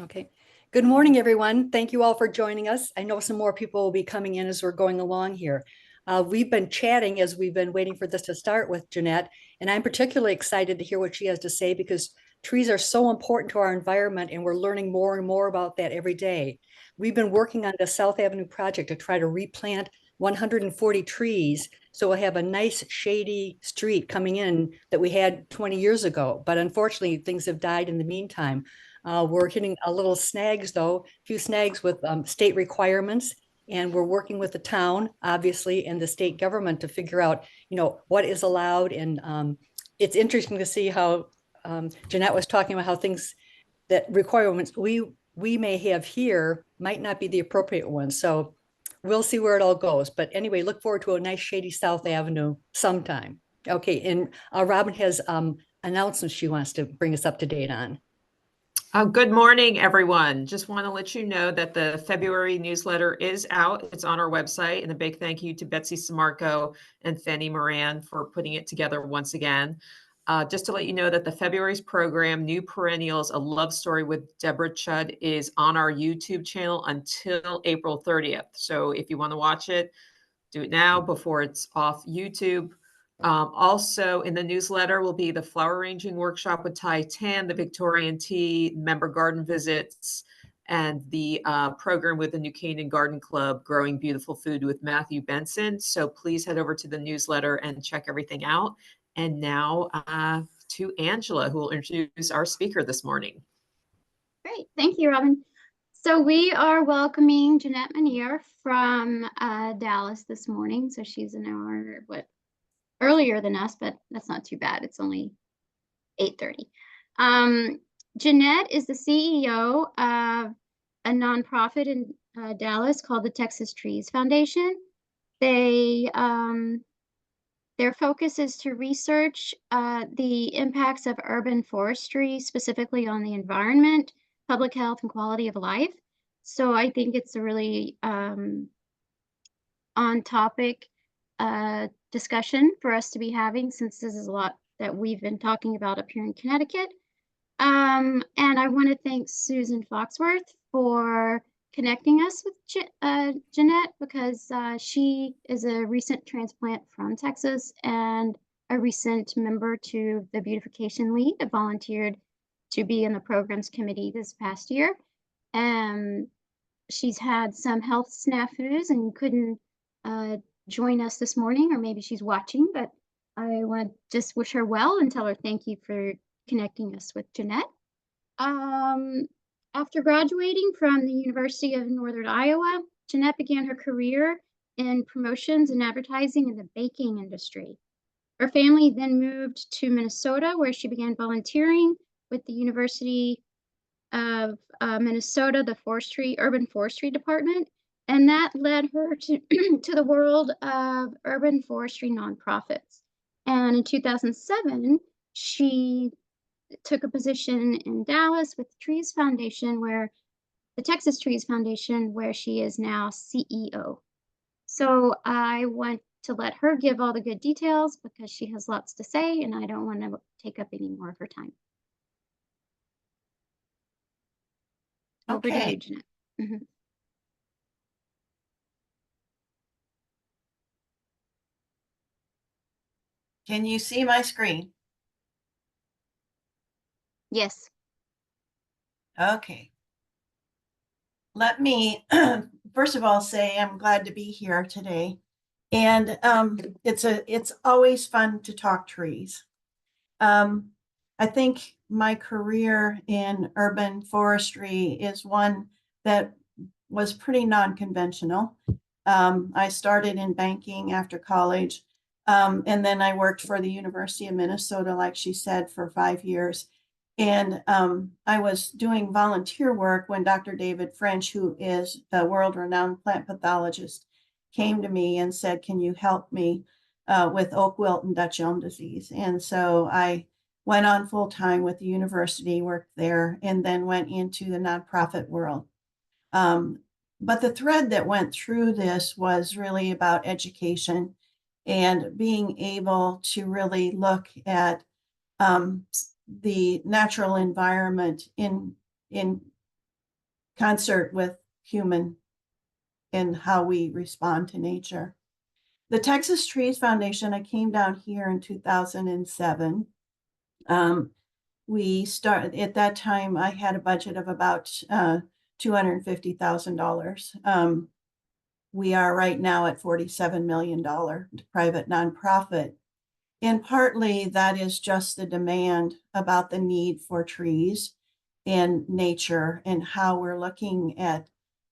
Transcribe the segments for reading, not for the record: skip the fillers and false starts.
Okay. Good morning, everyone. Thank you all for joining us. I know some more people will be coming in as we're going along here. We've been chatting as we've been waiting for this to start with Jeanette, and I'm particularly excited to hear what she has to say because trees are so important to our environment, and we're learning more and more about that every day. We've been working on the South Avenue project to try to replant 140 trees so we'll have a nice shady street coming in that we had 20 years ago. But unfortunately, things have died in the meantime. We're hitting a little snags, though, a few snags with state requirements. And we're working with the town, obviously, and the state government to figure out, what is allowed. And it's interesting to see how Jeanette was talking about how things that requirements we may have here might not be the appropriate ones. So we'll see where it all goes. But anyway, look forward to a nice shady South Avenue sometime. Okay, and Robin has announcements she wants to bring us up to date on. Good morning, everyone. Just want to let you know that the February newsletter is out. It's on our website, and a big thank you to Betsy Samarco and Fanny Moran for putting it together once again. Just to let you know that the February's program, New Perennials, A Love Story with Deborah Chudd, is on our YouTube channel until April 30th. So if you want to watch it, do it now before it's off YouTube. Also in the newsletter will be the flower arranging workshop with Ty Tan, the Victorian tea, member garden visits, and the program with the New Canaan Garden Club, Growing Beautiful Food with Matthew Benson. So please head over to the newsletter and check everything out. And now to Angela, who will introduce our speaker this morning. Great, thank you, Robin. So we are welcoming Janette Monear from Dallas this morning. So she's an hour, earlier than us, but that's not too bad. It's only 8:30. Jeanette is the CEO of a nonprofit in Dallas called the Texas Trees Foundation. Their focus is to research the impacts of urban forestry, specifically on the environment, public health, and quality of life. So I think it's a really on topic discussion for us to be having, since this is a lot that we've been talking about up here in Connecticut. And I want to thank Susan Foxworth for connecting us with Jeanette, because she is a recent transplant from Texas and a recent member to the Beautification League, volunteered to be in the programs committee this past year. She's had some health snafus and couldn't join us this morning, or maybe she's watching, but I want to just wish her well and tell her thank you for connecting us with Jeanette. After graduating from the University of Northern Iowa, Jeanette began her career in promotions and advertising in the baking industry. Her family then moved to Minnesota, where she began volunteering with the University of Minnesota, the urban forestry department. And that led her to, to the world of urban forestry nonprofits. And in 2007, she took a position in Dallas with the Trees Foundation, the Texas Trees Foundation, where she is now CEO. So I want to let her give all the good details because she has lots to say, and I don't want to take up any more of her time. Over to you, Jeanette. Mm-hmm. Can you see my screen? Yes. Okay. Let me first of all say I'm glad to be here today. And it's always fun to talk trees. I think my career in urban forestry is one that was pretty non-conventional. I started in banking after college, and then I worked for the University of Minnesota, like she said, for 5 years. And I was doing volunteer work when Dr. David French, who is the world-renowned plant pathologist, came to me and said, can you help me with oak wilt and Dutch elm disease? And so I went on full-time with the university, worked there, and then went into the nonprofit world. But the thread that went through this was really about education and being able to really look at the natural environment in concert with human and how we respond to nature. The Texas Trees Foundation, I came down here in 2007. We started, at that time, I had a budget of about $250,000. We are right now at $47 million private nonprofit. And partly that is just the demand about the need for trees and nature and how we're looking at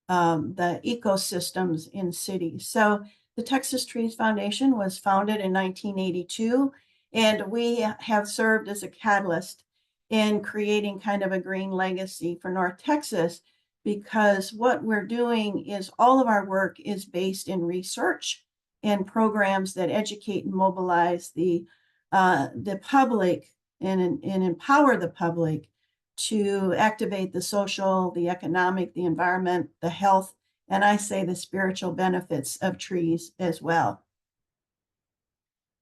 the ecosystems in cities. So the Texas Trees Foundation was founded in 1982, and we have served as a catalyst in creating kind of a green legacy for North Texas, because what we're doing is all of our work is based in research and programs that educate and mobilize the public and empower the public to activate the social, the economic, the environment, the health, and I say the spiritual benefits of trees as well.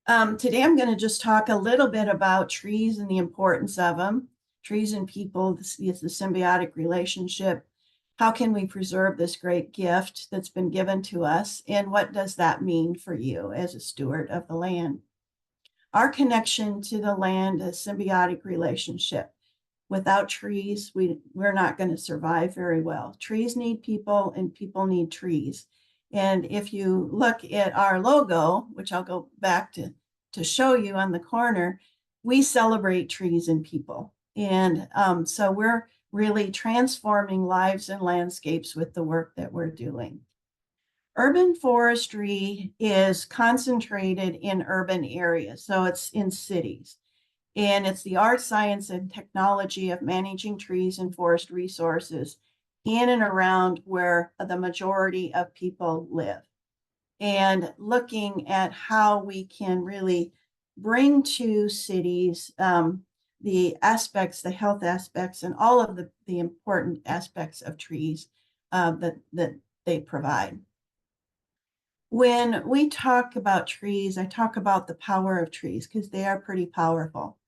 Today, I'm going to just talk a little bit about trees and the importance of them. Trees and people, it's the symbiotic relationship. How can we preserve this great gift that's been given to us? And what does that mean for you as a steward of the land? Our connection to the land is a symbiotic relationship. Without trees, we're not going to survive very well. Trees need people and people need trees. And if you look at our logo, which I'll go back to show you on the corner, we celebrate trees and people. And so we're really transforming lives and landscapes with the work that we're doing. Urban forestry is concentrated in urban areas, so it's in cities. And it's the art, science, and technology of managing trees and forest resources in and around where the majority of people live. And looking at how we can really bring to cities the aspects, the health aspects, and all of the important aspects of trees that they provide. When we talk about trees, I talk about the power of trees because they are pretty powerful.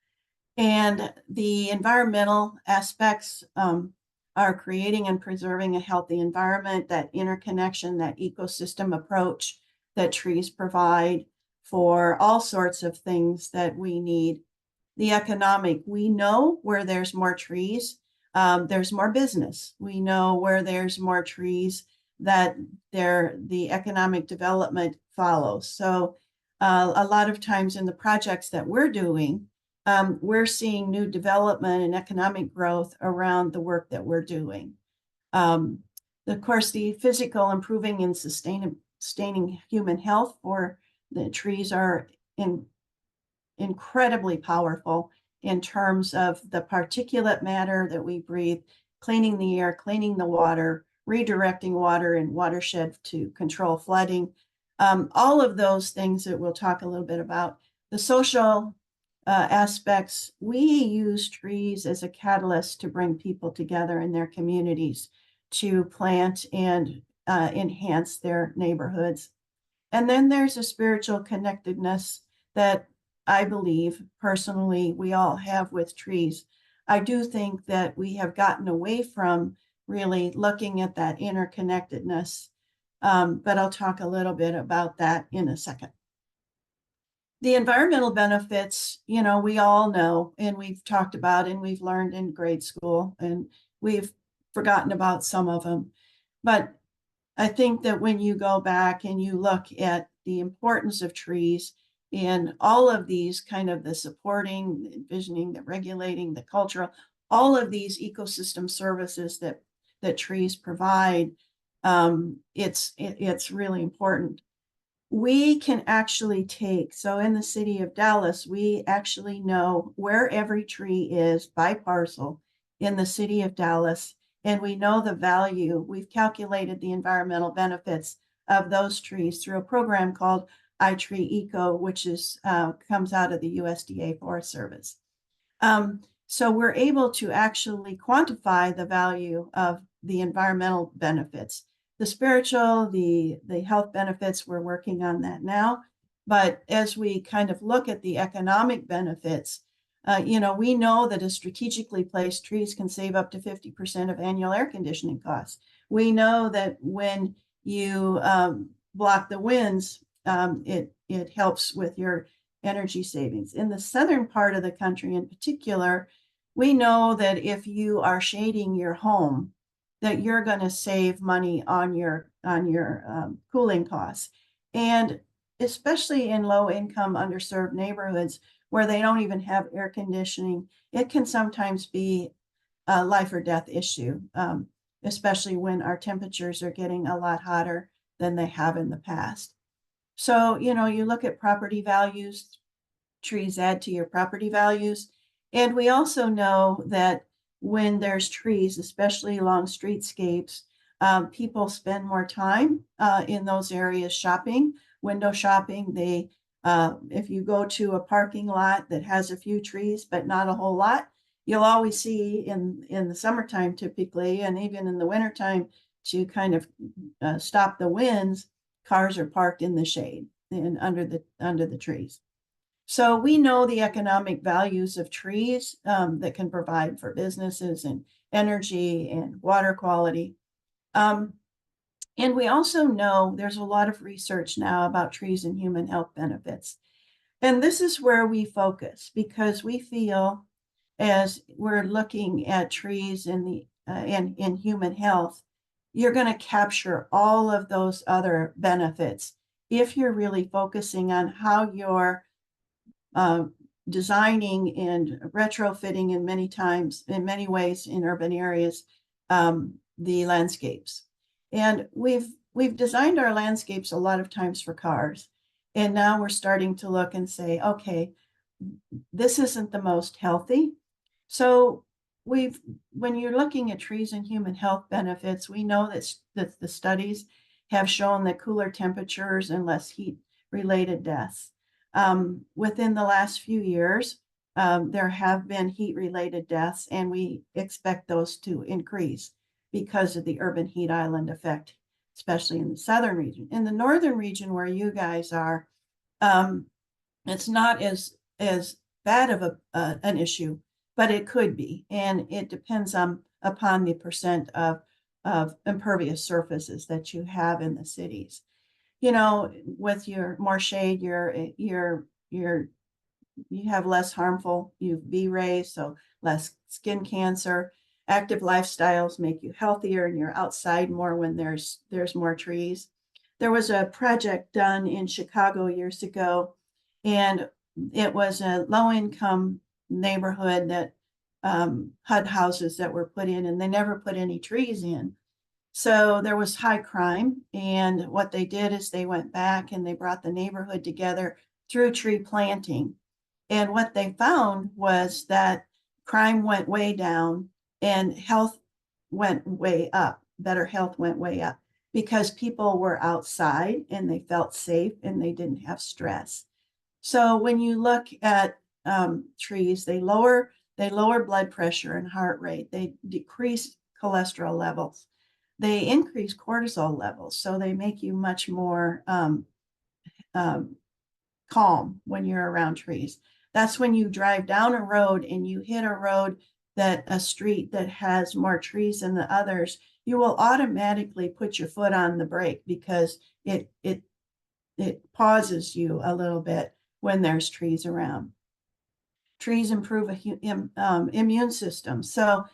And the environmental aspects are creating and preserving a healthy environment, that interconnection, that ecosystem approach that trees provide for all sorts of things that we need. The economic, we know where there's more trees, there's more business. We know where there's more trees that the economic development follows. So a lot of times in the projects that we're doing, we're seeing new development and economic growth around the work that we're doing. Of course, the physical improving and sustaining human health for the trees are incredibly powerful in terms of the particulate matter that we breathe, cleaning the air, cleaning the water, redirecting water and watershed to control flooding. All of those things that we'll talk a little bit about. The social aspects, we use trees as a catalyst to bring people together in their communities to plant and enhance their neighborhoods. And then there's a spiritual connectedness that I believe personally we all have with trees. I do think that we have gotten away from really looking at that interconnectedness, but I'll talk a little bit about that in a second. The environmental benefits, we all know, and we've talked about, and we've learned in grade school, and we've forgotten about some of them. But I think that when you go back and you look at the importance of trees and all of these kind of the supporting, the envisioning, the regulating, the cultural, all of these ecosystem services that trees provide, it's really important. We can actually take, so in the city of Dallas, we actually know where every tree is by parcel in the city of Dallas, and we know the value. We've calculated the environmental benefits of those trees through a program called iTree Eco, which is comes out of the USDA Forest Service. So we're able to actually quantify the value of the environmental benefits. The spiritual, the health benefits, we're working on that now. But as we kind of look at the economic benefits, You know, we know that a strategically placed trees can save up to 50% of annual air conditioning costs. We know that when you block the winds, it helps with your energy savings. In the southern part of the country in particular, we know that if you are shading your home, that you're going to save money on your cooling costs. And especially in low income, underserved neighborhoods where they don't even have air conditioning, it can sometimes be a life or death issue, especially when our temperatures are getting a lot hotter than they have in the past. So, you know, you look at property values, trees add to your property values. And we also know that when there's trees, especially along streetscapes, people spend more time in those areas shopping, window shopping. They, if you go to a parking lot that has a few trees, but not a whole lot, you'll always see in the summertime typically, and even in the wintertime, to kind of stop the winds, cars are parked in the shade and under the trees. So we know the economic values of trees that can provide for businesses and energy and water quality. And we also know there's a lot of research now about trees and human health benefits. And this is where we focus because we feel as we're looking at trees in human health, you're going to capture all of those other benefits if you're really focusing on how you're designing and retrofitting in many ways in urban areas, the landscapes. And we've designed our landscapes a lot of times for cars. And now we're starting to look and say, okay, this isn't the most healthy. So when you're looking at trees and human health benefits, we know that the studies have shown that cooler temperatures and less heat related deaths. Within the last few years, there have been heat-related deaths, and we expect those to increase because of the urban heat island effect, especially in the southern region. In the northern region where you guys are, it's not as bad of an issue, but it could be, and it depends upon the percent of impervious surfaces that you have in the cities. You know, with your more shade, you have less harmful UV rays, so less skin cancer. Active lifestyles make you healthier, and you're outside more when there's more trees. There was a project done in Chicago years ago, and it was a low-income neighborhood that HUD houses that were put in, and they never put any trees in. So there was high crime, and what they did is they went back and they brought the neighborhood together through tree planting. And what they found was that crime went way down and health went way up. Better health went way up because people were outside and they felt safe and they didn't have stress. So when you look at trees, they lower blood pressure and heart rate. They decrease cholesterol levels. They increase cortisol levels, so they make you much more calm when you're around trees. That's when you drive down a road and you hit a street that has more trees than the others, you will automatically put your foot on the brake because it pauses you a little bit when there's trees around. Trees improve immune system. So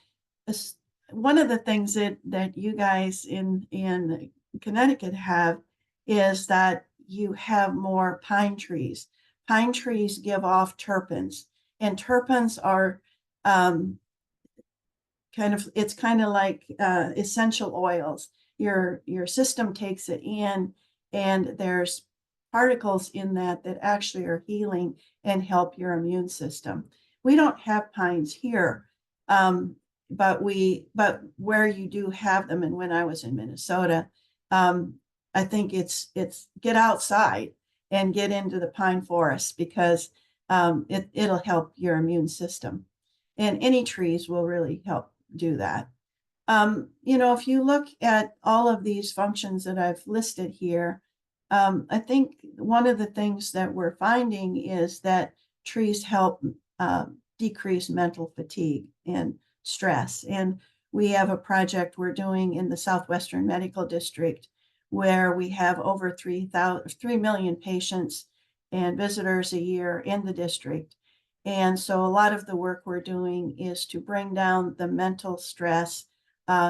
one of the things that you guys in Connecticut have is that you have more pine trees. Pine trees give off terpenes, and terpenes are it's kind of like essential oils. Your system takes it in, and there's particles in that actually are healing and help your immune system. We don't have pines here. But where you do have them, and when I was in Minnesota, I think it's get outside and get into the pine forest because it'll help your immune system, and any trees will really help do that. You know, if you look at all of these functions that I've listed here, I think one of the things that we're finding is that trees help decrease mental fatigue and stress. And we have a project we're doing in the Southwestern Medical District where we have over 3 million patients and visitors a year in the district. And so a lot of the work we're doing is to bring down the mental stress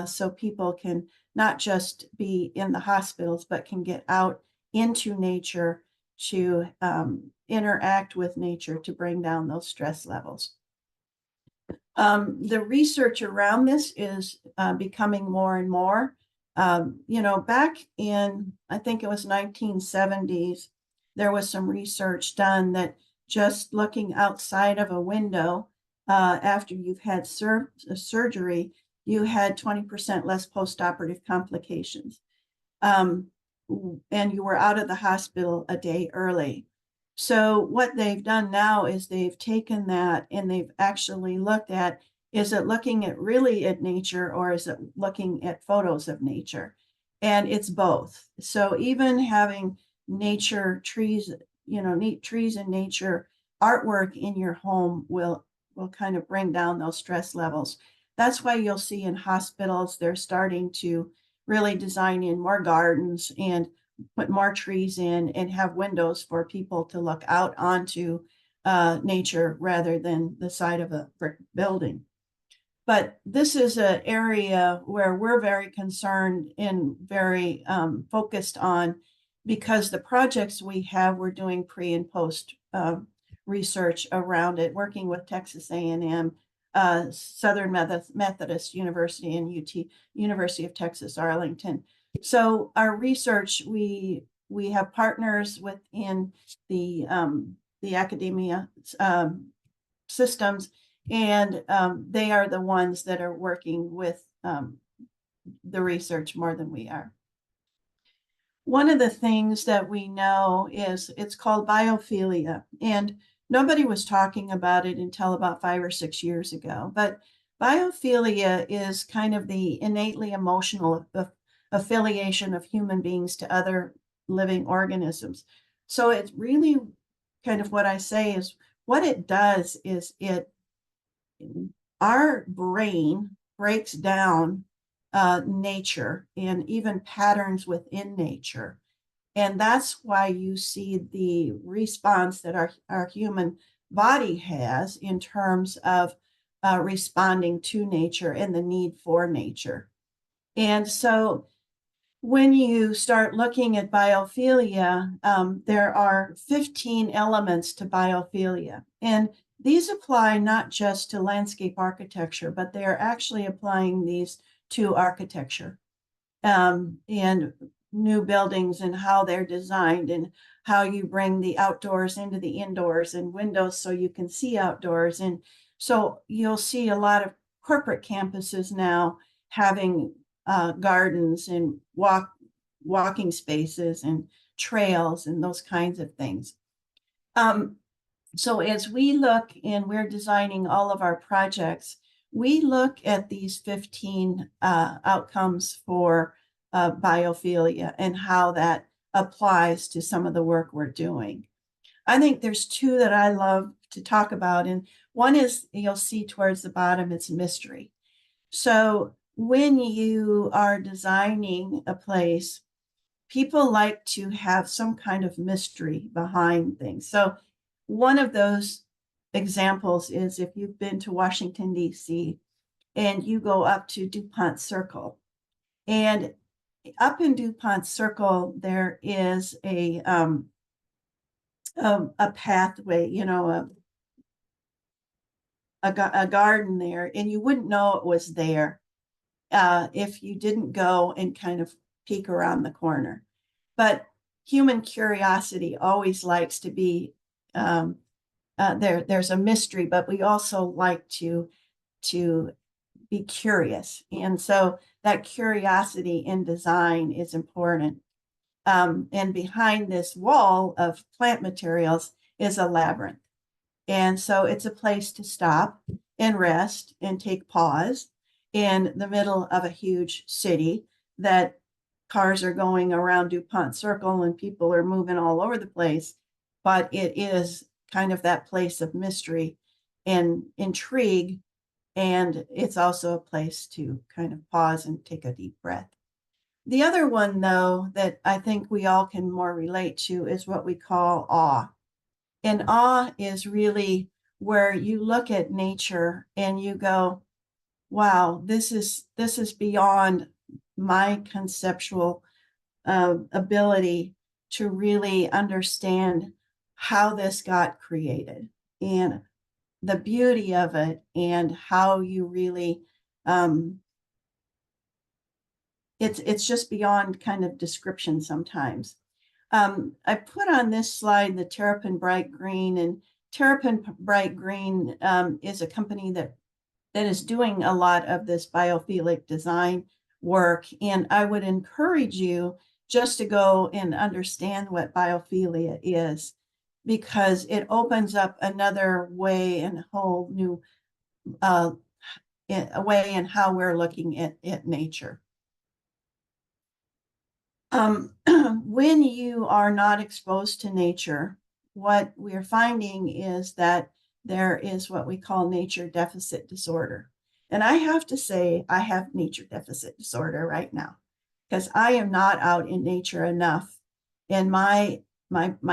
so people can not just be in the hospitals, but can get out into nature to interact with nature to bring down those stress levels. The research around this is becoming more and more. Back in, I think it was 1970s, there was some research done that just looking outside of a window after you've had surgery, you had 20% less postoperative complications. And you were out of the hospital a day early. So what they've done now is they've taken that and they've actually looked at, is it looking at really at nature or is it looking at photos of nature? And it's both. So even having nature, trees, neat trees and nature artwork in your home will kind of bring down those stress levels. That's why you'll see in hospitals, they're starting to really design in more gardens and put more trees in and have windows for people to look out onto nature rather than the side of a brick building. But this is an area where we're very concerned and very focused on, because the projects we have, we're doing pre and post research around it, working with Texas A&M, Southern Methodist University, and UT, University of Texas, Arlington. So our research, we have partners within the academia systems, and they are the ones that are working with the research more than we are. One of the things that we know is it's called biophilia, and nobody was talking about it until about 5 or 6 years ago. But biophilia is kind of the innately emotional affiliation of human beings to other living organisms. So it's really kind of what I say is what it does is our brain breaks down nature and even patterns within nature. And that's why you see the response that our human body has in terms of responding to nature and the need for nature. And so when you start looking at biophilia, there are 15 elements to biophilia. And these apply not just to landscape architecture, but they are actually applying these to architecture and new buildings and how they're designed and how you bring the outdoors into the indoors and windows so you can see outdoors. And so you'll see a lot of corporate campuses now having gardens and walking spaces and trails and those kinds of things. So as we look and we're designing all of our projects, we look at these 15 outcomes for biophilia and how that applies to some of the work we're doing. I think there's two that I love to talk about, and one is, you'll see towards the bottom, it's mystery. So when you are designing a place, people like to have some kind of mystery behind things. So one of those examples is if you've been to Washington, D.C., and you go up to DuPont Circle. And up in DuPont Circle, there is a pathway, a garden there, and you wouldn't know it was there if you didn't go and kind of peek around the corner. But human curiosity always likes to be there's a mystery, but we also like to be curious. And so that curiosity in design is important. And behind this wall of plant materials is a labyrinth. And so it's a place to stop and rest and take pause in the middle of a huge city that cars are going around DuPont Circle and people are moving all over the place. But it is kind of that place of mystery and intrigue. And it's also a place to kind of pause and take a deep breath. The other one, though, that I think we all can more relate to is what we call awe. And awe is really where you look at nature and you go, wow, this is beyond my conceptual ability to really understand how this got created and the beauty of it, and how you really it's just beyond kind of description sometimes. I put on this slide the Terrapin Bright Green, and Terrapin Bright Green is a company that is doing a lot of this biophilic design work. And I would encourage you just to go and understand what biophilia is, because it opens up another way and a whole new a way in how we're looking at nature. When you are not exposed to nature, what we're finding is that there is what we call nature deficit disorder. And I have to say, I have nature deficit disorder right now, because I am not out in nature enough. And my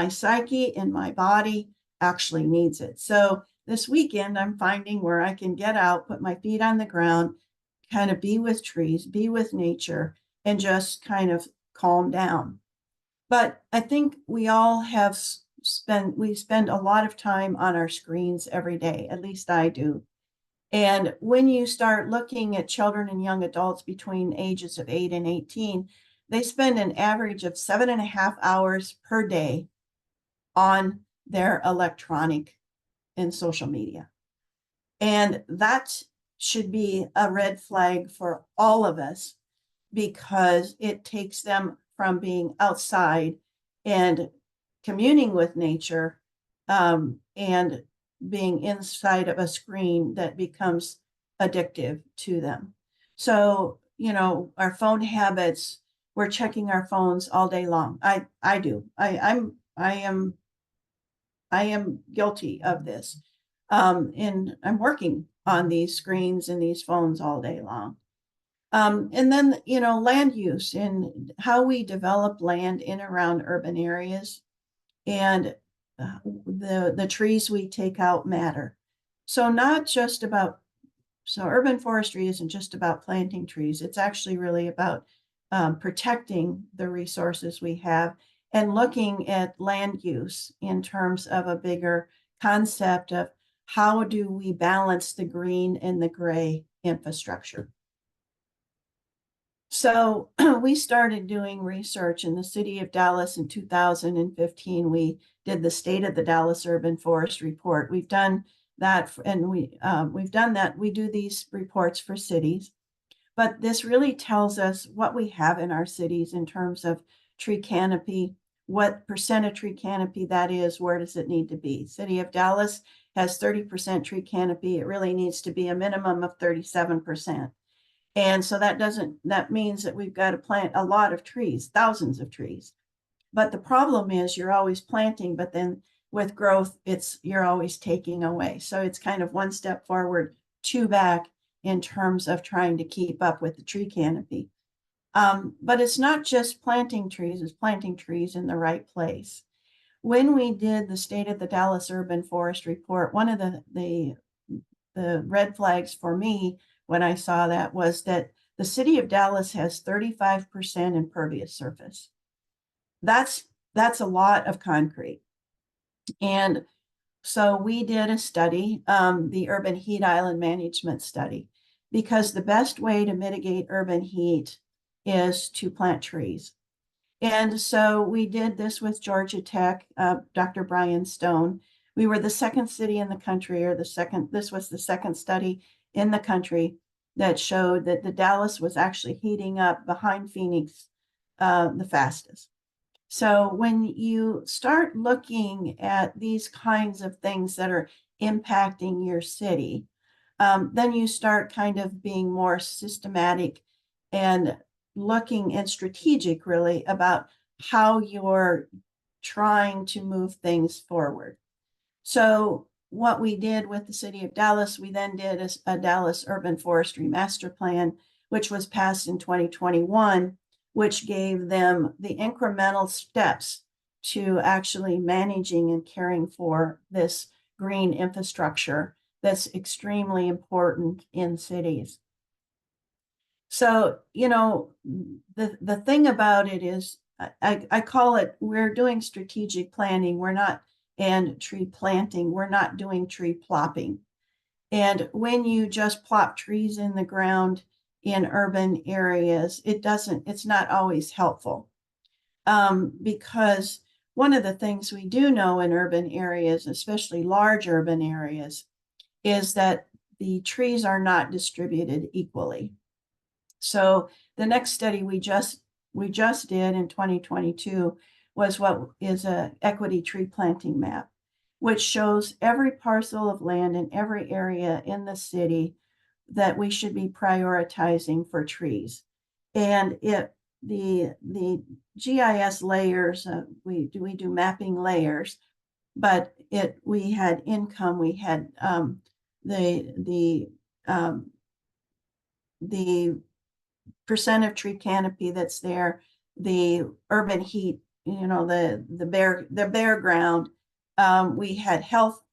psyche and my body actually needs it. So this weekend, I'm finding where I can get out, put my feet on the ground, kind of be with trees, be with nature, and just kind of calm down. But I think we all spend a lot of time on our screens every day, at least I do. And when you start looking at children and young adults between ages of 8 and 18, they spend an average of 7.5 hours per day on their electronic and social media. And that should be a red flag for all of us, because it takes them from being outside and communing with nature and being inside of a screen that becomes addictive to them. So, you know, our phone habits, we're checking our phones all day long. I do. I am guilty of this. And I'm working on these screens and these phones all day long. And then, you know, land use and how we develop land in around urban areas, and the trees we take out matter. So not just about, so urban forestry isn't just about planting trees. It's actually really about protecting the resources we have and looking at land use in terms of a bigger concept of how do we balance the green and the gray infrastructure. So we started doing research in the city of Dallas in 2015. We did the State of the Dallas Urban Forest Report. We've done that, and we've done that. We do these reports for cities, but this really tells us what we have in our cities in terms of tree canopy, what percent of tree canopy that is, where does it need to be. City of Dallas has 30% tree canopy. It really needs to be a minimum of 37%. And so that means that we've got to plant a lot of trees, thousands of trees. But the problem is you're always planting, but then with growth, you're always taking away. So it's kind of one step forward, two back in terms of trying to keep up with the tree canopy. But it's not just planting trees, it's planting trees in the right place. When we did the State of the Dallas Urban Forest Report, one of the red flags for me when I saw that was that the city of Dallas has 35% impervious surface. That's a lot of concrete. And so we did a study, the Urban Heat Island Management Study, because the best way to mitigate urban heat is to plant trees. And so we did this with Georgia Tech, Dr. Brian Stone. We were the second city in the country, this was the second study in the country that showed that the Dallas was actually heating up behind Phoenix the fastest. So when you start looking at these kinds of things that are impacting your city, then you start kind of being more systematic and looking and strategic really about how you're trying to move things forward. So what we did with the city of Dallas, we then did a Dallas Urban Forestry Master Plan, which was passed in 2021, which gave them the incremental steps to actually managing and caring for this green infrastructure that's extremely important in cities. So, you know, the thing about it is, I call it, we're doing strategic planning. We're not, and tree planting. We're not doing tree plopping. And when you just plop trees in the ground in urban areas, it's not always helpful. Because one of the things we do know in urban areas, especially large urban areas, is that the trees are not distributed equally. So the next study we just did in 2022 was what is a equity tree planting map, which shows every parcel of land in every area in the city that we should be prioritizing for trees. And the GIS layers, we do mapping layers, but we had income, we had the percent of tree canopy that's there, the urban heat, you know, the bare ground. We had health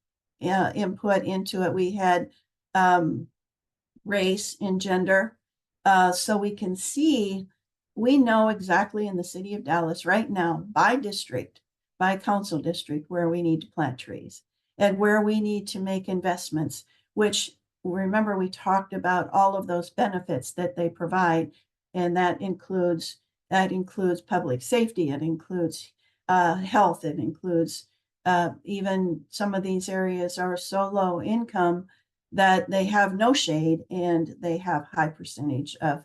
input into it. We had race and gender. So we can see, we know exactly in the city of Dallas right now, by district, by council district, where we need to plant trees and where we need to make investments, which, remember, we talked about all of those benefits that they provide. And that includes public safety. It includes health. It includes even some of these areas are so low income that they have no shade and they have high percentage of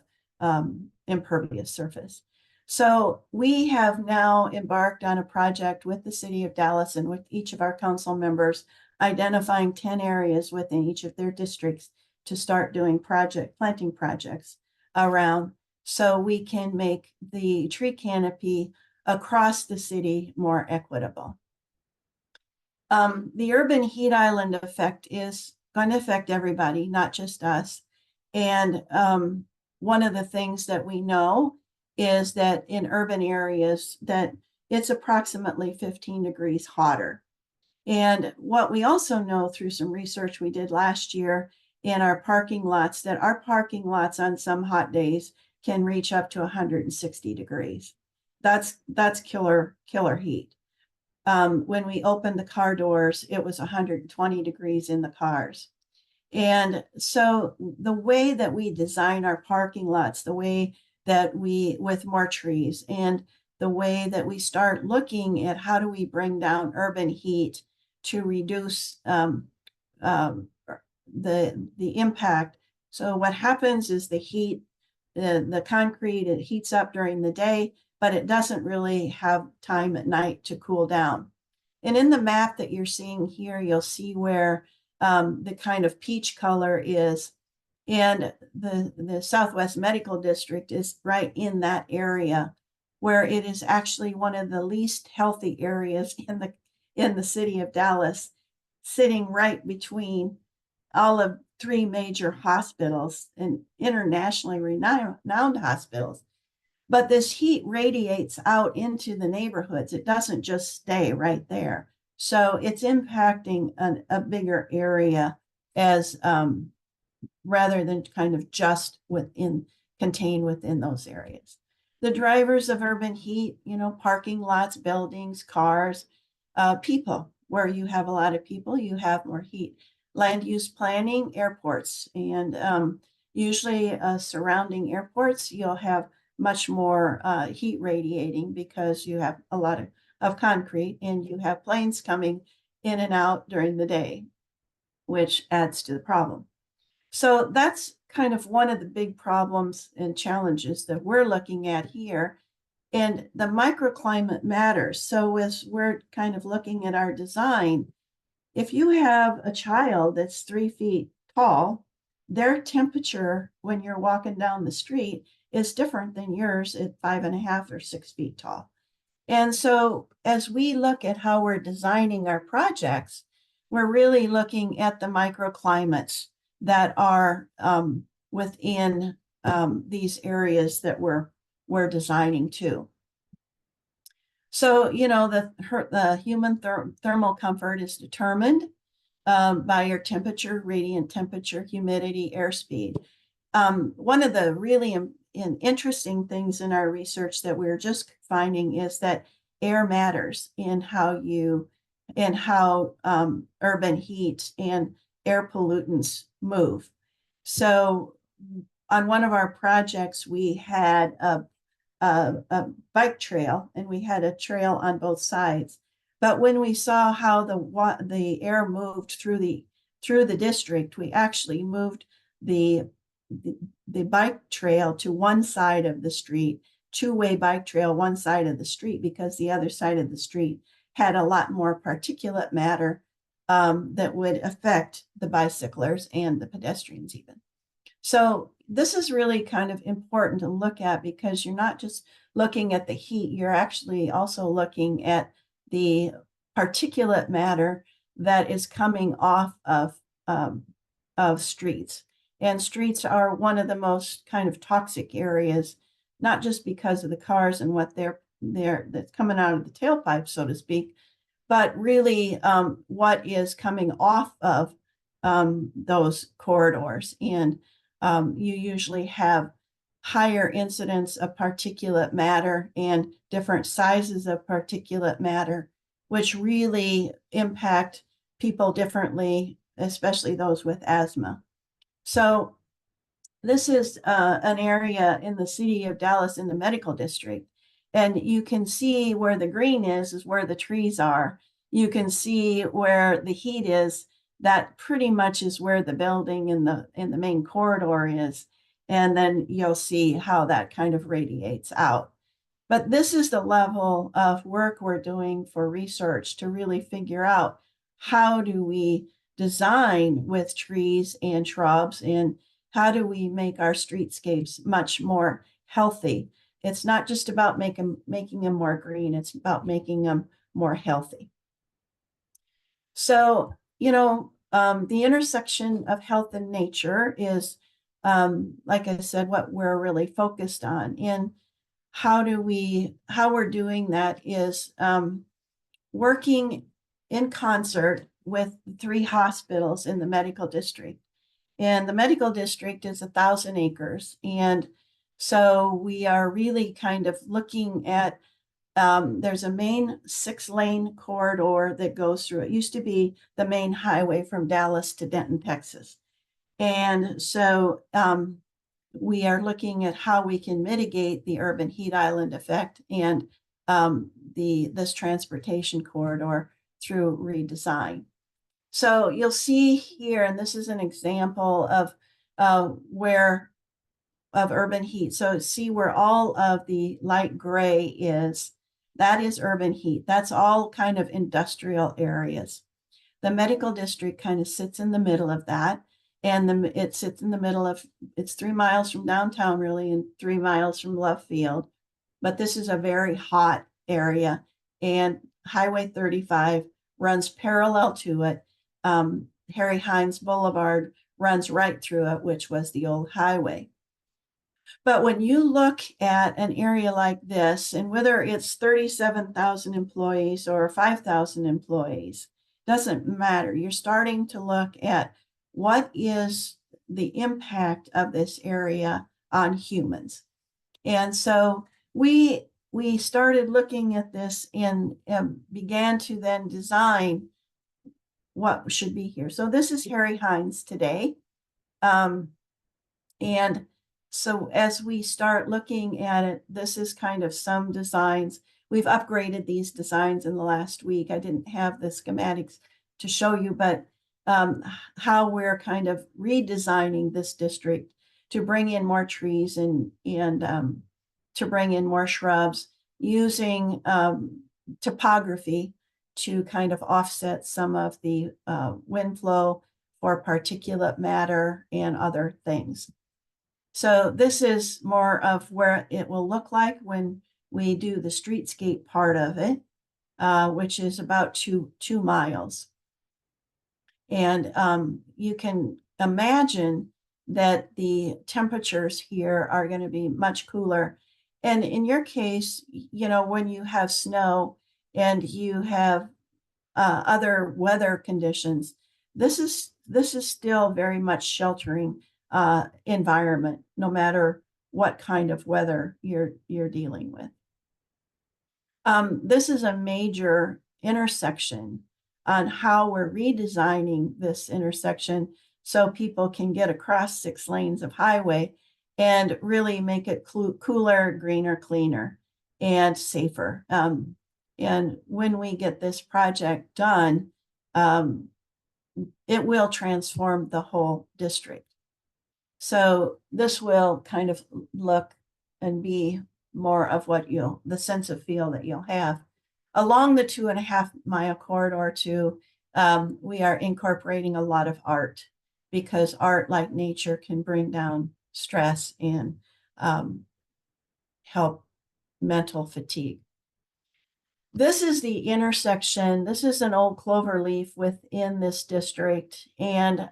impervious surface. So we have now embarked on a project with the city of Dallas and with each of our council members, identifying 10 areas within each of their districts to start doing planting projects around, so we can make the tree canopy across the city more equitable. The urban heat island effect is going to affect everybody, not just us. And one of the things that we know is that in urban areas that it's approximately 15 degrees hotter. And what we also know through some research we did last year in our parking lots, that our parking lots on some hot days can reach up to 160 degrees. That's killer heat. When we opened the car doors, it was 120 degrees in the cars. And so the way that we design our parking lots, the way that we, with more trees, and the way that we start looking at how do we bring down urban heat to reduce the impact. So what happens is the heat, the concrete, it heats up during the day, but it doesn't really have time at night to cool down. And in the map that you're seeing here, you'll see where the kind of peach color is, and the Southwest Medical District is right in that area, where it is actually one of the least healthy areas in the city of Dallas, sitting right between all of 3 major hospitals and internationally renowned hospitals. But this heat radiates out into the neighborhoods. It doesn't just stay right there. So it's impacting a bigger area as rather than kind of just contained within those areas. The drivers of urban heat, you know, parking lots, buildings, cars, people. Where you have a lot of people, you have more heat. Land use planning, airports, and usually surrounding airports, you'll have much more heat radiating because you have a lot of concrete and you have planes coming in and out during the day, which adds to the problem. So that's kind of one of the big problems and challenges that we're looking at here. And the microclimate matters. So as we're kind of looking at our design, if you have a child that's 3 feet tall, their temperature when you're walking down the street is different than yours at 5.5 or 6 feet tall. And so as we look at how we're designing our projects, we're really looking at the microclimates that are within these areas that we're designing to. So, you know, the human thermal comfort is determined by your temperature, radiant temperature, humidity, airspeed. One of the really interesting things in our research that we're just finding is that air matters in how urban heat and air pollutants move. So on one of our projects, we had a bike trail, and we had a trail on both sides. But when we saw how the air moved through the district, we actually moved the bike trail to one side of the street, two-way bike trail, one side of the street, because the other side of the street had a lot more particulate matter that would affect the bicyclers and the pedestrians even. So this is really kind of important to look at, because you're not just looking at the heat, you're actually also looking at the particulate matter that is coming off of streets. And streets are one of the most kind of toxic areas, not just because of the cars and what that's coming out of the tailpipe, so to speak, but really what is coming off of those corridors. And you usually have higher incidence of particulate matter and different sizes of particulate matter, which really impact people differently, especially those with asthma. So this is an area in the city of Dallas in the medical district. And you can see where the green is where the trees are. You can see where the heat is. That pretty much is where the building in the main corridor is. And then you'll see how that kind of radiates out. But this is the level of work we're doing for research to really figure out how do we design with trees and shrubs, and how do we make our streetscapes much more healthy. It's not just about making them more green, it's about making them more healthy. So, you know, the intersection of health and nature is, like I said, what we're really focused on. And how we're doing that is working in concert with 3 hospitals in the medical district. And the medical district is 1,000 acres. And so we are really kind of looking at, there's a main 6-lane corridor that goes through. It used to be the main highway from Dallas to Denton, Texas. And so we are looking at how we can mitigate the urban heat island effect and this transportation corridor through redesign. So you'll see here, and this is an example of urban heat. So see where all of the light gray is, that is urban heat. That's all kind of industrial areas. The medical district kind of sits in the middle of that. And it sits in the middle of, it's 3 miles from downtown really, and 3 miles from Love Field. But this is a very hot area, and Highway 35 runs parallel to it. Harry Hines Boulevard runs right through it, which was the old highway. But when you look at an area like this, and whether it's 37,000 employees or 5,000 employees, doesn't matter. You're starting to look at what is the impact of this area on humans. And so we started looking at this and began to then design what should be here. So this is Harry Hines today. And so as we start looking at it, this is kind of some designs. We've upgraded these designs in the last week. I didn't have the schematics to show you, but how we're kind of redesigning this district to bring in more trees and to bring in more shrubs, using topography to kind of offset some of the wind flow for particulate matter and other things. So this is more of where it will look like when we do the streetscape part of it, which is about two miles. And you can imagine that the temperatures here are going to be much cooler. And in your case, you know, when you have snow and you have other weather conditions, this is still very much sheltering environment, no matter what kind of weather you're dealing with. This is a major intersection on how we're redesigning this intersection so people can get across 6 lanes of highway and really make it cooler, greener, cleaner, and safer. And when we get this project done, it will transform the whole district. So this will kind of look and be more of what the sense of feel that you'll have. Along the 2.5-mile corridor too, we are incorporating a lot of art, because art, like nature, can bring down stress and help mental fatigue. This is the intersection. This is an old clover leaf within this district, and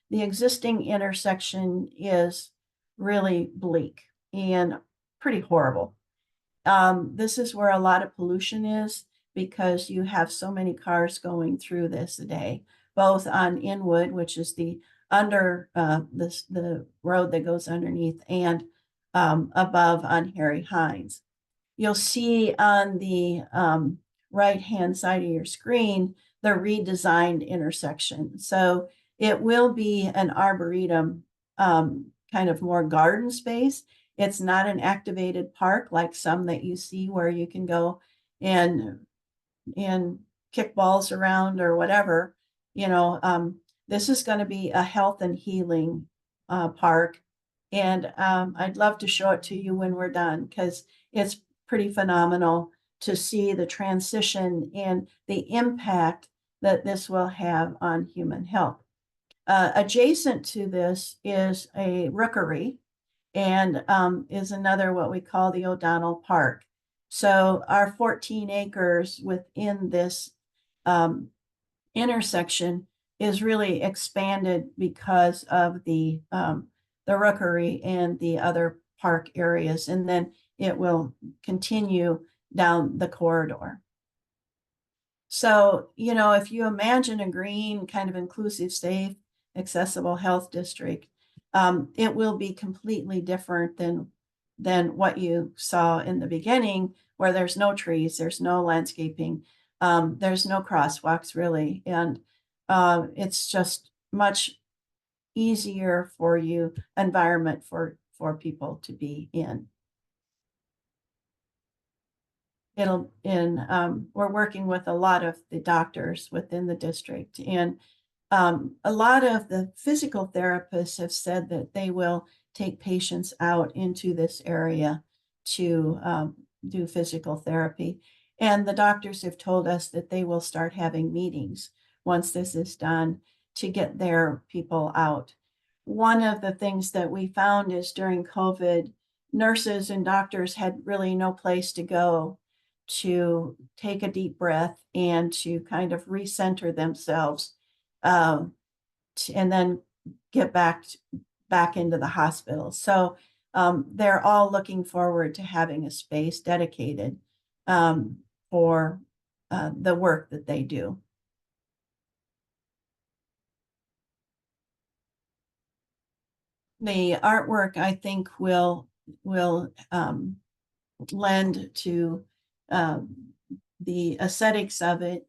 the existing intersection is really bleak and pretty horrible. This is where a lot of pollution is, because you have so many cars going through this a day, both on Inwood, which is the road that goes underneath, and above on Harry Hines. You'll see on the right-hand side of your screen the redesigned intersection. So it will be an arboretum, kind of more garden space. It's not an activated park like some that you see where you can go and kick balls around or whatever. You know, this is going to be a health and healing park. And I'd love to show it to you when we're done, because it's pretty phenomenal to see the transition and the impact that this will have on human health. Adjacent to this is a rookery, and is another what we call the O'Donnell Park. So our 14 acres within this intersection is really expanded because of the rookery and the other park areas, and then it will continue down the corridor. So, you know, if you imagine a green, kind of inclusive, safe, accessible health district, it will be completely different than what you saw in the beginning, where there's no trees, there's no landscaping, there's no crosswalks really, and it's just much easier for you environment for people to be in. We're working with a lot of the doctors within the district, and a lot of the physical therapists have said that they will take patients out into this area to do physical therapy. And the doctors have told us that they will start having meetings once this is done to get their people out. One of the things that we found is during COVID, nurses and doctors had really no place to go to take a deep breath and to kind of recenter themselves, and then get back into the hospital. So they're all looking forward to having a space dedicated for the work that they do. The artwork, I think, will lend to the aesthetics of it.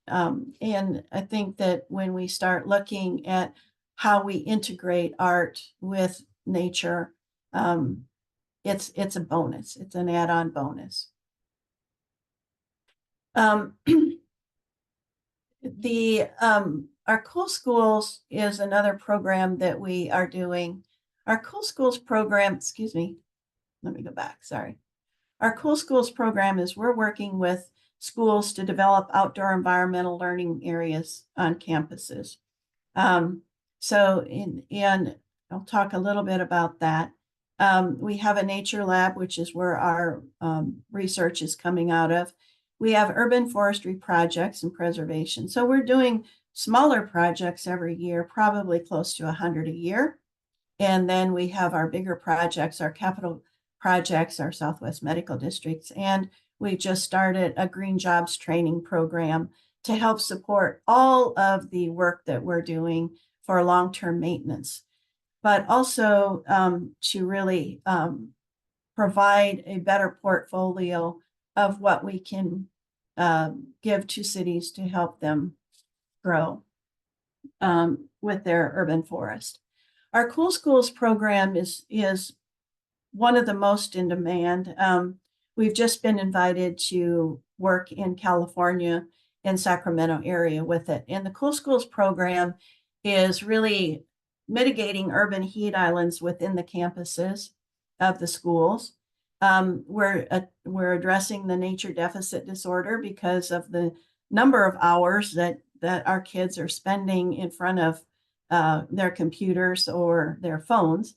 And I think that when we start looking at how we integrate art with nature, it's a bonus. It's an add-on bonus. Our Cool Schools is another program that we are doing. Our Cool Schools program, excuse me, let me go back, sorry. Our Cool Schools program is we're working with schools to develop outdoor environmental learning areas on campuses. And I'll talk a little bit about that. We have a nature lab, which is where our research is coming out of. We have urban forestry projects and preservation. So we're doing smaller projects every year, probably close to 100 a year. And then we have our bigger projects, our capital projects, our Southwest Medical Districts. And we just started a green jobs training program to help support all of the work that we're doing for long-term maintenance, but also to really provide a better portfolio of what we can give to cities to help them grow with their urban forest. Our Cool Schools program is one of the most in demand. We've just been invited to work in California and Sacramento area with it. And the Cool Schools program is really mitigating urban heat islands within the campuses of the schools. We're addressing the nature deficit disorder because of the number of hours that our kids are spending in front of their computers or their phones,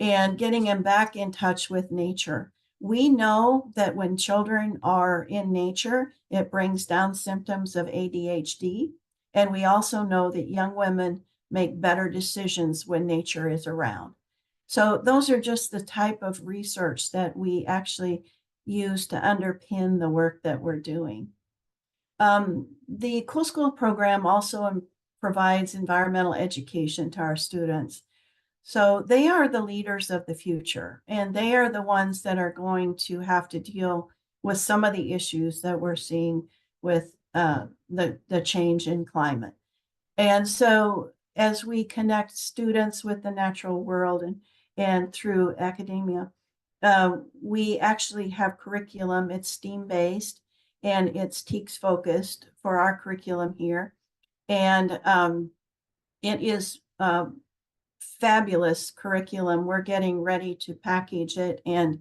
and getting them back in touch with nature. We know that when children are in nature, it brings down symptoms of ADHD. And we also know that young women make better decisions when nature is around. So those are just the type of research that we actually use to underpin the work that we're doing. The Cool School program also provides environmental education to our students. So they are the leaders of the future, and they are the ones that are going to have to deal with some of the issues that we're seeing with the change in climate. And so as we connect students with the natural world and through academia, we actually have curriculum. It's STEAM-based and it's TEKS focused for our curriculum here. And it is fabulous curriculum. We're getting ready to package it and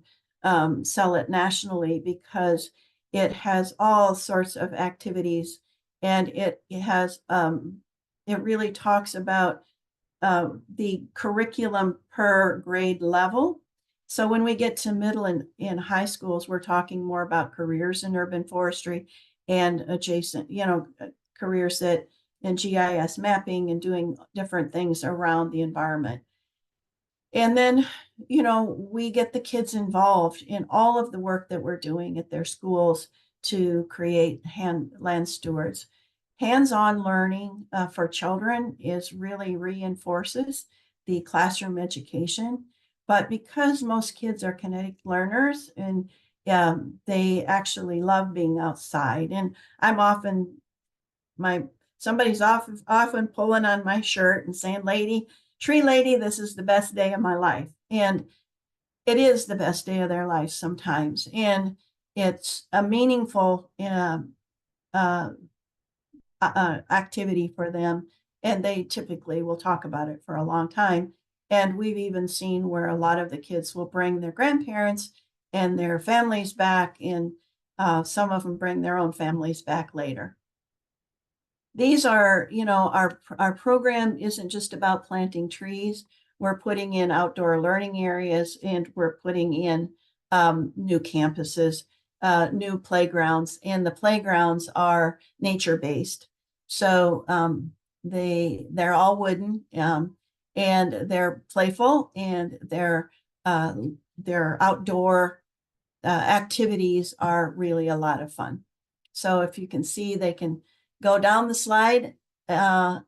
sell it nationally because it has all sorts of activities, and it has it really talks about the curriculum per grade level. So when we get to middle and in high schools, we're talking more about careers in urban forestry and adjacent, careers that in GIS mapping and doing different things around the environment. And then, we get the kids involved in all of the work that we're doing at their schools to create land stewards. Hands-on learning for children really reinforces the classroom education. But because most kids are kinetic learners and they actually love being outside, and I'm often somebody's often pulling on my shirt and saying, tree lady, this is the best day of my life. And it is the best day of their life sometimes. And it's a meaningful activity for them. And they typically will talk about it for a long time. And we've even seen where a lot of the kids will bring their grandparents and their families back, and some of them bring their own families back later. These are, our program isn't just about planting trees. We're putting in outdoor learning areas, and we're putting in new campuses, new playgrounds, and the playgrounds are nature-based. So they're all wooden, and they're playful, and their outdoor activities are really a lot of fun. So if you can see, they can go down the slide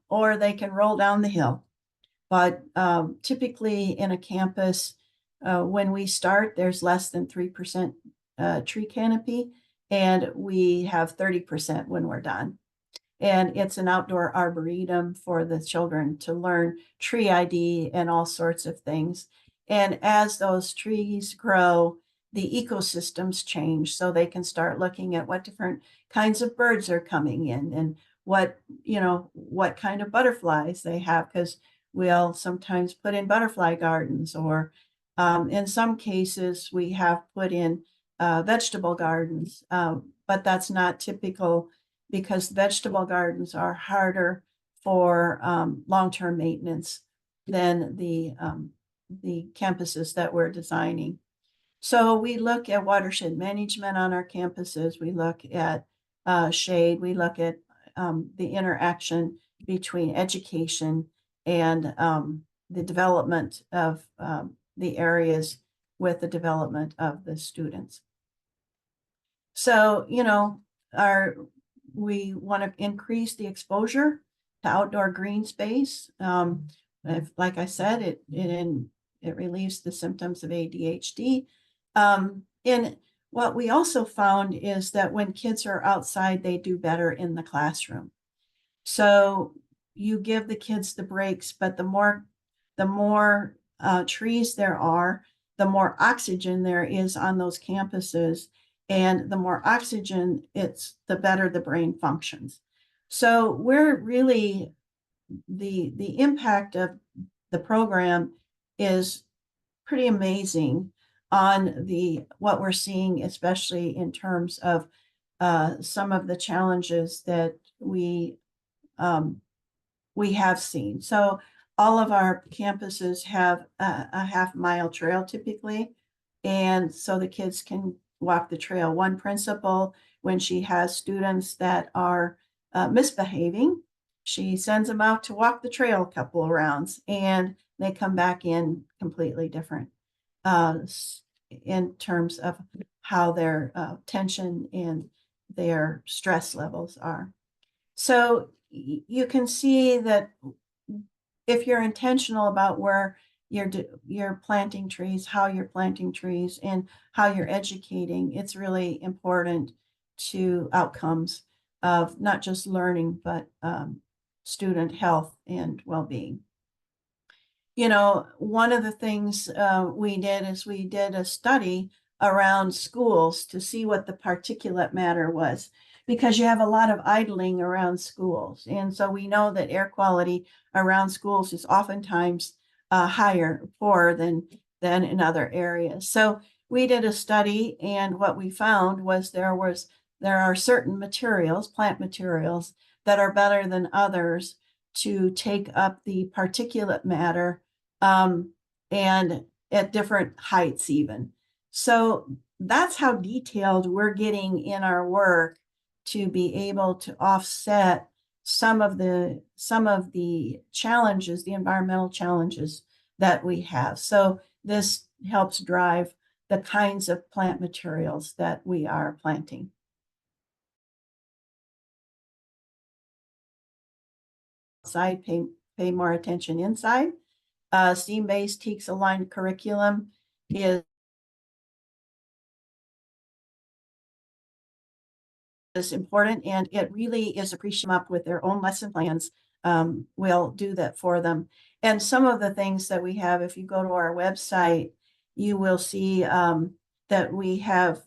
or they can roll down the hill. But typically in a campus, when we start, there's less than 3% tree canopy, and we have 30% when we're done. And it's an outdoor arboretum for the children to learn tree ID and all sorts of things. And as those trees grow, the ecosystems change, so they can start looking at what different kinds of birds are coming in and what kind of butterflies they have, because we'll sometimes put in butterfly gardens, or in some cases we have put in vegetable gardens, but that's not typical because vegetable gardens are harder for long-term maintenance than the campuses that we're designing. So we look at watershed management on our campuses. We look at shade. We look at the interaction between education and the development of the areas with the development of the students. So, we want to increase the exposure to outdoor green space. Like I said, it relieves the symptoms of ADHD. And what we also found is that when kids are outside, they do better in the classroom. So you give the kids the breaks, but the more trees there are, the more oxygen there is on those campuses. And the more oxygen, the better the brain functions. So we're really, the impact of the program is pretty amazing on what we're seeing, especially in terms of some of the challenges that we have seen. So all of our campuses have a half-mile trail typically, and so the kids can walk the trail. One principal, when she has students that are misbehaving, she sends them out to walk the trail a couple of rounds, and they come back in completely different in terms of how their tension and their stress levels are. So you can see that if you're intentional about where you're planting trees, how you're planting trees, and how you're educating, it's really important to outcomes of not just learning, but student health and well-being. One of the things we did is we did a study around schools to see what the particulate matter was, because you have a lot of idling around schools. And so we know that air quality around schools is oftentimes poorer than in other areas. So we did a study, and what we found was there are certain materials, plant materials, that are better than others to take up the particulate matter, and at different heights even. So that's how detailed we're getting in our work to be able to offset some of the challenges, the environmental challenges that we have. So this helps drive the kinds of plant materials that we are planting. Outside, pay more attention inside. STEAM-based TEKS-aligned curriculum is important, and it really is appreciated up with their own lesson plans. We'll do that for them. And some of the things that we have, if you go to our website, you will see that we have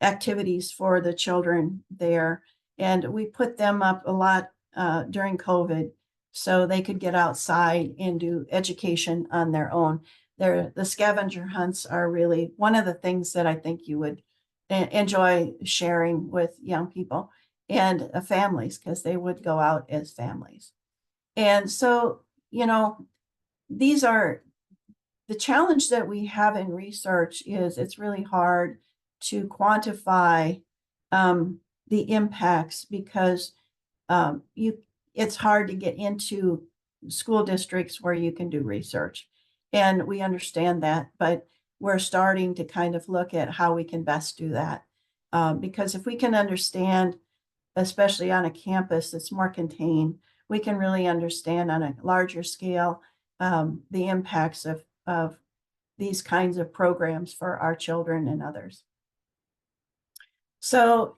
activities for the children there. And we put them up a lot during COVID, so they could get outside and do education on their own. The scavenger hunts are really one of the things that I think you would enjoy sharing with young people and families, because they would go out as families. And so, these are the challenge that we have in research. Is it's really hard to quantify the impacts, because it's hard to get into school districts where you can do research. And we understand that, but we're starting to kind of look at how we can best do that. Because if we can understand, especially on a campus that's more contained, we can really understand on a larger scale the impacts of these kinds of programs for our children and others. So,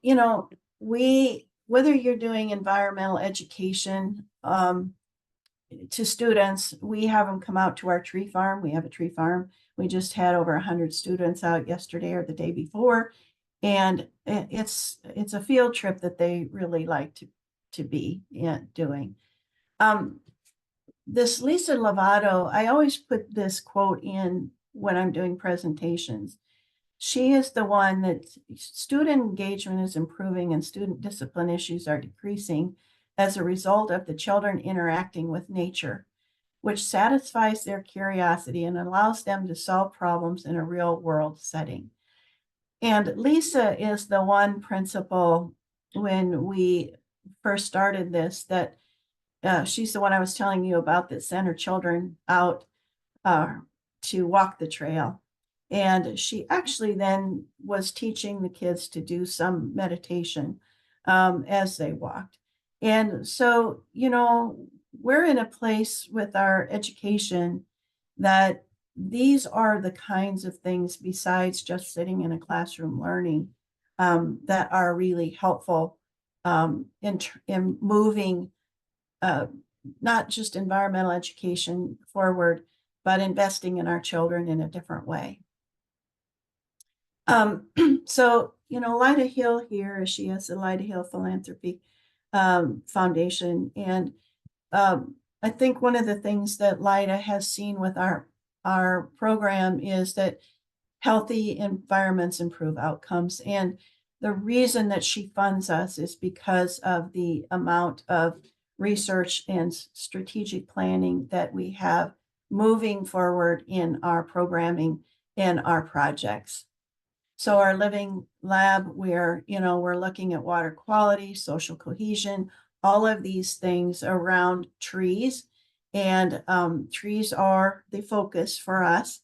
whether you're doing environmental education to students, we have them come out to our tree farm. We have a tree farm. We just had over 100 students out yesterday or the day before, and it's a field trip that they really like to be doing. This Lisa Lovato, I always put this quote in when I'm doing presentations. She is the one that student engagement is improving and student discipline issues are decreasing as a result of the children interacting with nature, which satisfies their curiosity and allows them to solve problems in a real world setting. And Lisa is the one principal, when we first started this, that she's the one I was telling you about that sent her children out to walk the trail. And she actually then was teaching the kids to do some meditation as they walked. And so, you know, we're in a place with our education that these are the kinds of things, besides just sitting in a classroom learning, that are really helpful in moving not just environmental education forward, but investing in our children in a different way. So, you know, Lida Hill here, she has the Lida Hill Philanthropy Foundation. And I think one of the things that Lida has seen with our program is that healthy environments improve outcomes. And the reason that she funds us is because of the amount of research and strategic planning that we have moving forward in our programming and our projects. So our living lab, we're looking at water quality, social cohesion, all of these things around trees. And trees are the focus for us,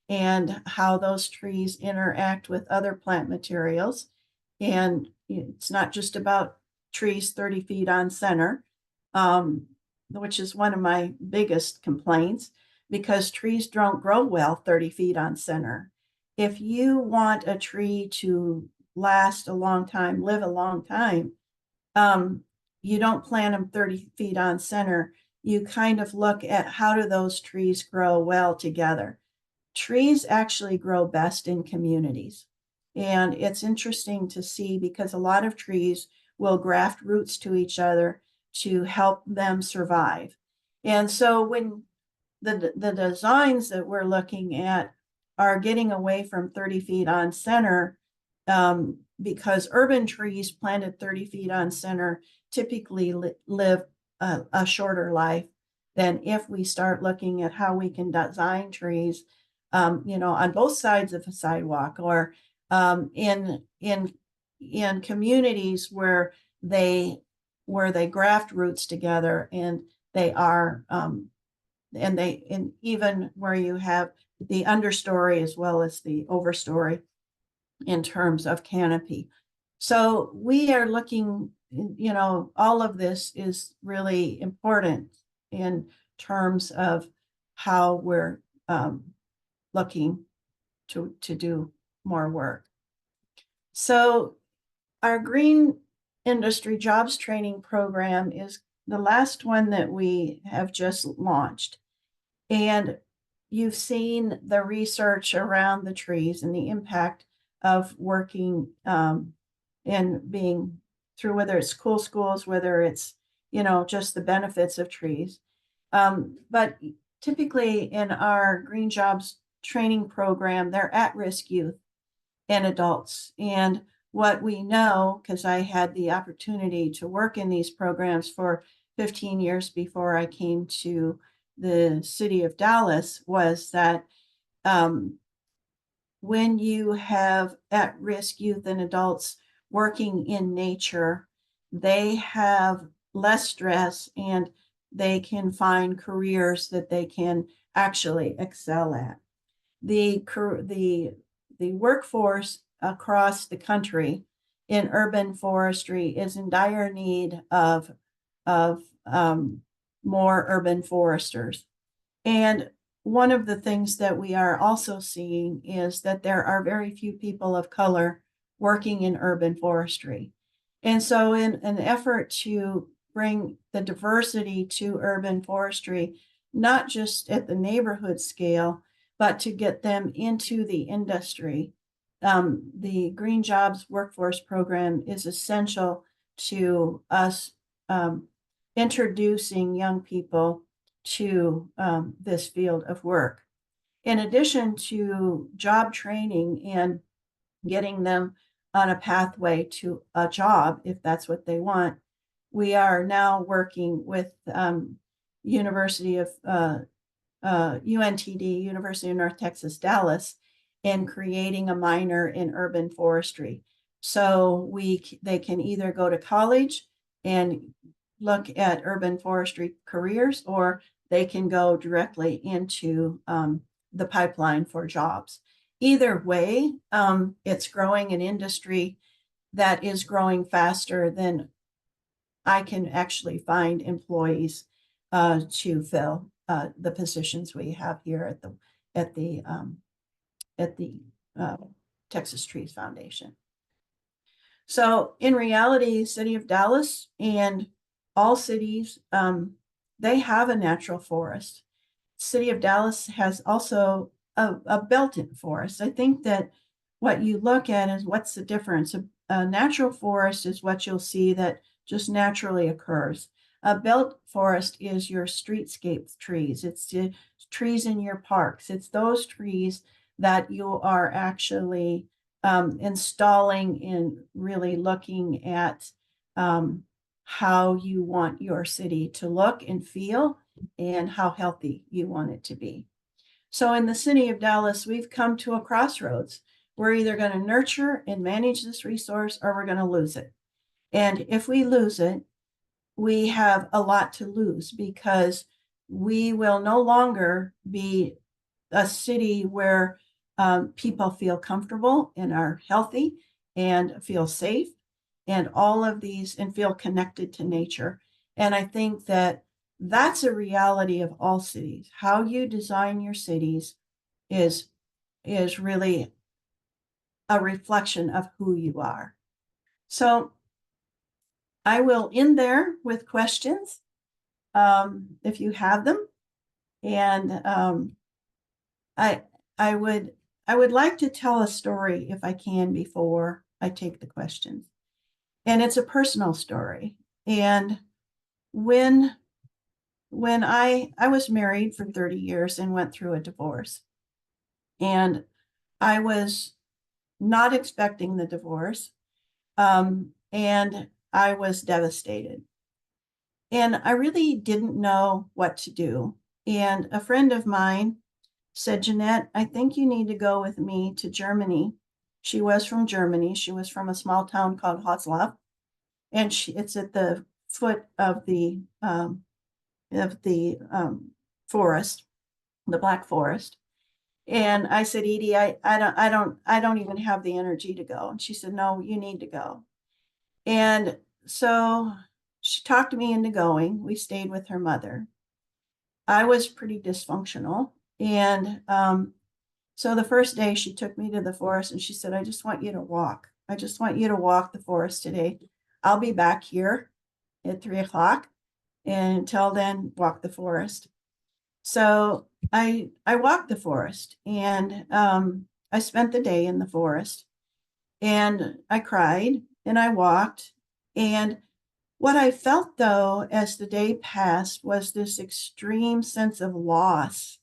and how those trees interact with other plant materials. And it's not just about trees 30 feet on center, which is one of my biggest complaints, because trees don't grow well 30 feet on center. If you want a tree to last a long time, live a long time, you don't plant them 30 feet on center. You kind of look at how do those trees grow well together. Trees actually grow best in communities. And it's interesting to see, because a lot of trees will graft roots to each other to help them survive. And so when the designs that we're looking at are getting away from 30 feet on center, because urban trees planted 30 feet on center typically live a shorter life than if we start looking at how we can design trees, on both sides of a sidewalk, or in communities where they graft roots together, and they are and even where you have the understory as well as the overstory in terms of canopy. So we are looking, all of this is really important in terms of how we're looking to do more work. So our green industry jobs training program is the last one that we have just launched. And you've seen the research around the trees and the impact of working and being through, whether it's cool schools, whether it's, just the benefits of trees. But typically in our green jobs training program, they're at-risk youth and adults. And what we know, because I had the opportunity to work in these programs for 15 years before I came to the city of Dallas, was that when you have at-risk youth and adults working in nature, they have less stress and they can find careers that they can actually excel at. The workforce across the country in urban forestry is in dire need of more urban foresters. And one of the things that we are also seeing is that there are very few people of color working in urban forestry. And so in an effort to bring the diversity to urban forestry, not just at the neighborhood scale, but to get them into the industry, the Green Jobs Workforce Program is essential to us introducing young people to this field of work. In addition to job training and getting them on a pathway to a job, if that's what they want, we are now working with University of UNTD, University of North Texas, Dallas, in creating a minor in urban forestry. So they can either go to college and look at urban forestry careers, or they can go directly into the pipeline for jobs. Either way, it's growing an industry that is growing faster than I can actually find employees to fill the positions we have here at the Texas Trees Foundation. So in reality, City of Dallas and all cities, they have a natural forest. City of Dallas has also a built-in forest. I think that what you look at is what's the difference. A natural forest is what you'll see that just naturally occurs. A built forest is your streetscape trees. It's the trees in your parks. It's those trees that you are actually installing and really looking at how you want your city to look and feel and how healthy you want it to be. So in the city of Dallas, we've come to a crossroads. We're either going to nurture and manage this resource or we're going to lose it. And if we lose it, we have a lot to lose because we will no longer be a city where people feel comfortable and are healthy and feel safe and all of these and feel connected to nature. And I think that that's a reality of all cities. How you design your cities is really a reflection of who you are. So I will end there with questions if you have them. And I would like to tell a story if I can before I take the questions. And it's a personal story. And when I was married for 30 years and went through a divorce, and I was not expecting the divorce, and I was devastated. And I really didn't know what to do. And a friend of mine said, Jeanette, I think you need to go with me to Germany. She was from Germany. She was from a small town called Hatzlaff. And it's at the foot of the forest, the Black Forest. And I said, Edie, I don't even have the energy to go. And she said, no, you need to go. And so she talked me into going. We stayed with her mother. I was pretty dysfunctional. And so the first day she took me to the forest and she said, I just want you to walk. I just want you to walk the forest today. I'll be back here at 3:00. And until then, walk the forest. So I walked the forest and I spent the day in the forest and I cried and I walked. And what I felt though, as the day passed, was this extreme sense of loss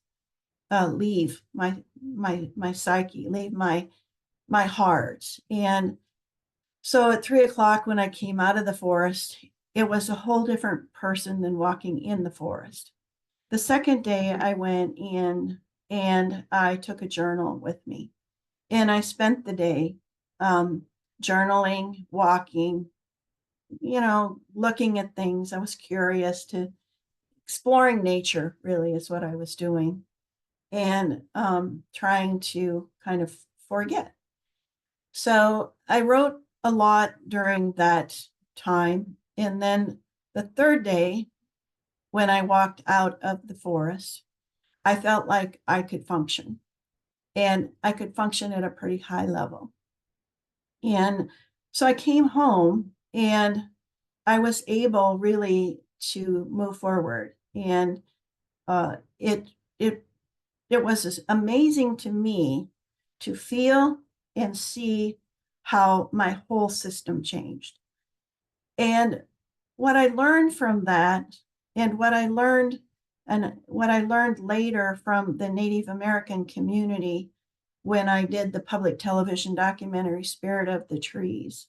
leave my psyche, leave my heart. And so at 3:00, when I came out of the forest, it was a whole different person than walking in the forest. The second day I went in and I took a journal with me and I spent the day journaling, walking, looking at things. I was curious to exploring nature, really is what I was doing, and trying to kind of forget. So I wrote a lot during that time. And then the third day, when I walked out of the forest, I felt like I could function. And I could function at a pretty high level. And so I came home and I was able really to move forward. And it was amazing to me to feel and see how my whole system changed. And what I learned from that, and what I learned later from the Native American community when I did the public television documentary Spirit of the Trees,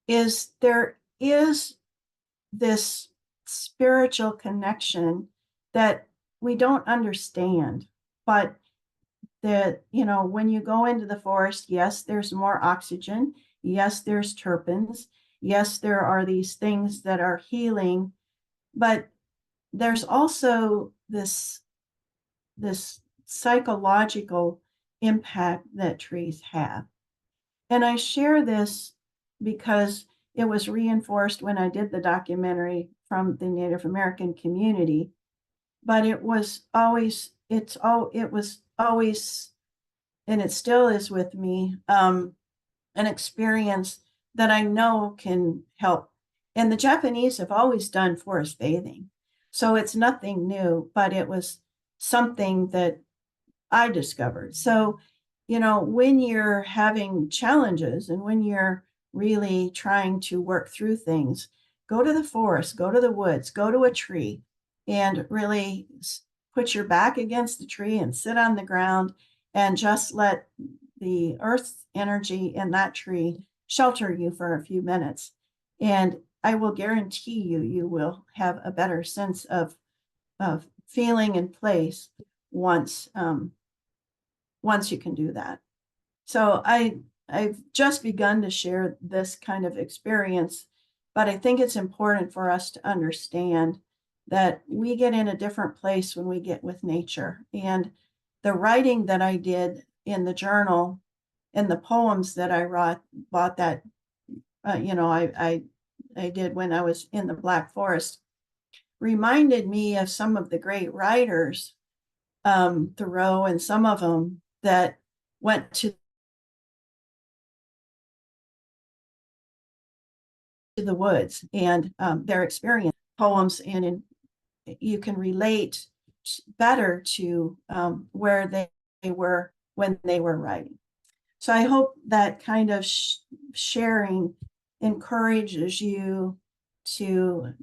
is there is this spiritual connection that we don't understand, but that, when you go into the forest, yes, there's more oxygen. Yes, there's terpenes. Yes, there are these things that are healing, but there's also this psychological impact that trees have. And I share this because it was reinforced when I did the documentary from the Native American community, but it was always, it was always, and it still is with me, an experience that I know can help. And the Japanese have always done forest bathing. So it's nothing new, but it was something that I discovered. So, you know, when you're having challenges and when you're really trying to work through things, go to the forest, go to the woods, go to a tree, and really put your back against the tree and sit on the ground and just let the earth's energy in that tree shelter you for a few minutes. And I will guarantee you, you will have a better sense of feeling in place once you can do that. So I've just begun to share this kind of experience, but I think it's important for us to understand that we get in a different place when we get with nature. And the writing that I did in the journal and the poems that I wrote, that I did when I was in the Black Forest, reminded me of some of the great writers, Thoreau and some of them that went to the woods and their experience poems, and you can relate better to where they were when they were writing. So I hope that kind of sharing encourages you to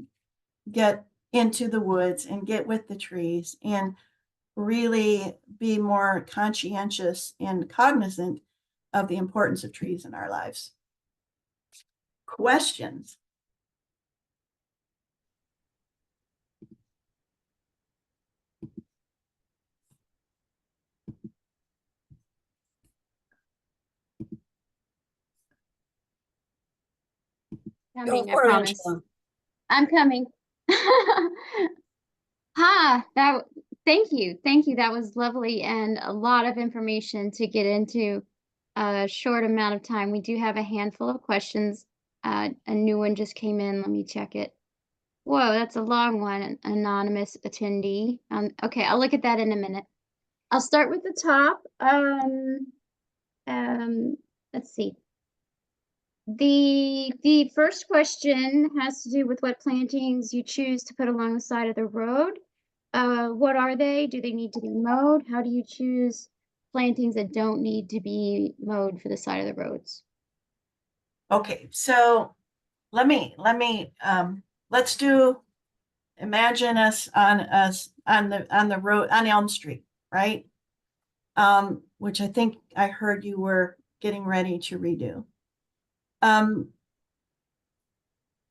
get into the woods and get with the trees and really be more conscientious and cognizant of the importance of trees in our lives. Questions? Coming, I for it, promise. Angela. I'm coming. Thank you. Thank you. That was lovely and a lot of information to get into a short amount of time. We do have a handful of questions. A new one just came in. Let me check it. Whoa, that's a long one. An anonymous attendee. Okay, I'll look at that in a minute. I'll start with the top. Let's see. The first question has to do with what plantings you choose to put along the side of the road. What are they? Do they need to be mowed? How do you choose plantings that don't need to be mowed for the side of the roads? Okay, so let's imagine us on the road on Elm Street, right? Which I think I heard you were getting ready to redo.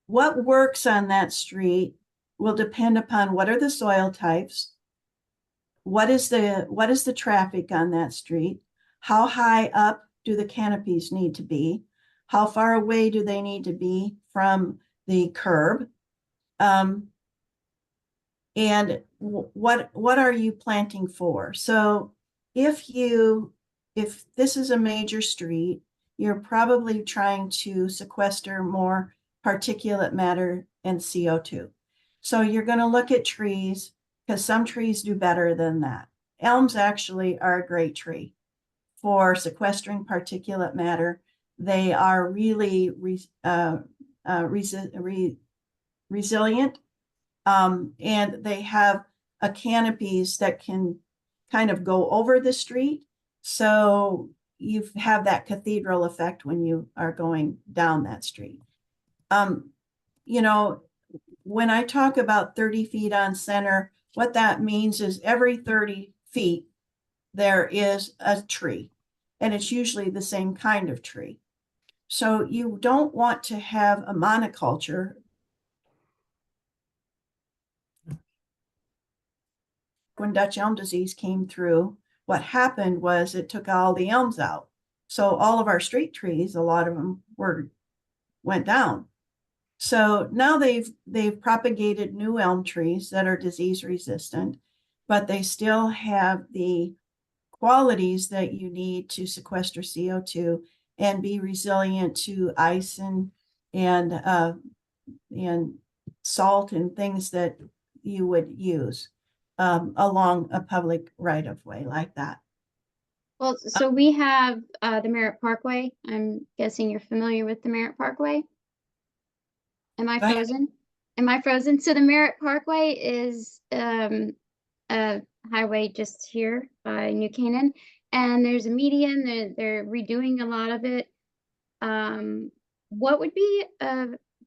What works on that street will depend upon what are the soil types, what is the traffic on that street, how high up do the canopies need to be, how far away do they need to be from the curb, and what are you planting for? So if this is a major street, you're probably trying to sequester more particulate matter and CO2. So you're going to look at trees, because some trees do better than that. Elms actually are a great tree for sequestering particulate matter. They are really resilient, and they have a canopies that can kind of go over the street. So you have that cathedral effect when you are going down that street. You know, when I talk about 30 feet on center, what that means is every 30 feet, there is a tree, and it's usually the same kind of tree. So you don't want to have a monoculture. When Dutch elm disease came through, what happened was it took all the elms out. So all of our street trees, a lot of them went down. So now they've propagated new elm trees that are disease resistant, but they still have the qualities that you need to sequester CO2 and be resilient to ice and salt and things that you would use along a public right of way like that. Well, so we have the Merritt Parkway. I'm guessing you're familiar with the Merritt Parkway. Am I Go ahead. frozen? Am I frozen? So the Merritt Parkway is a highway just here by New Canaan, and there's a median. They're redoing a lot of it. What would be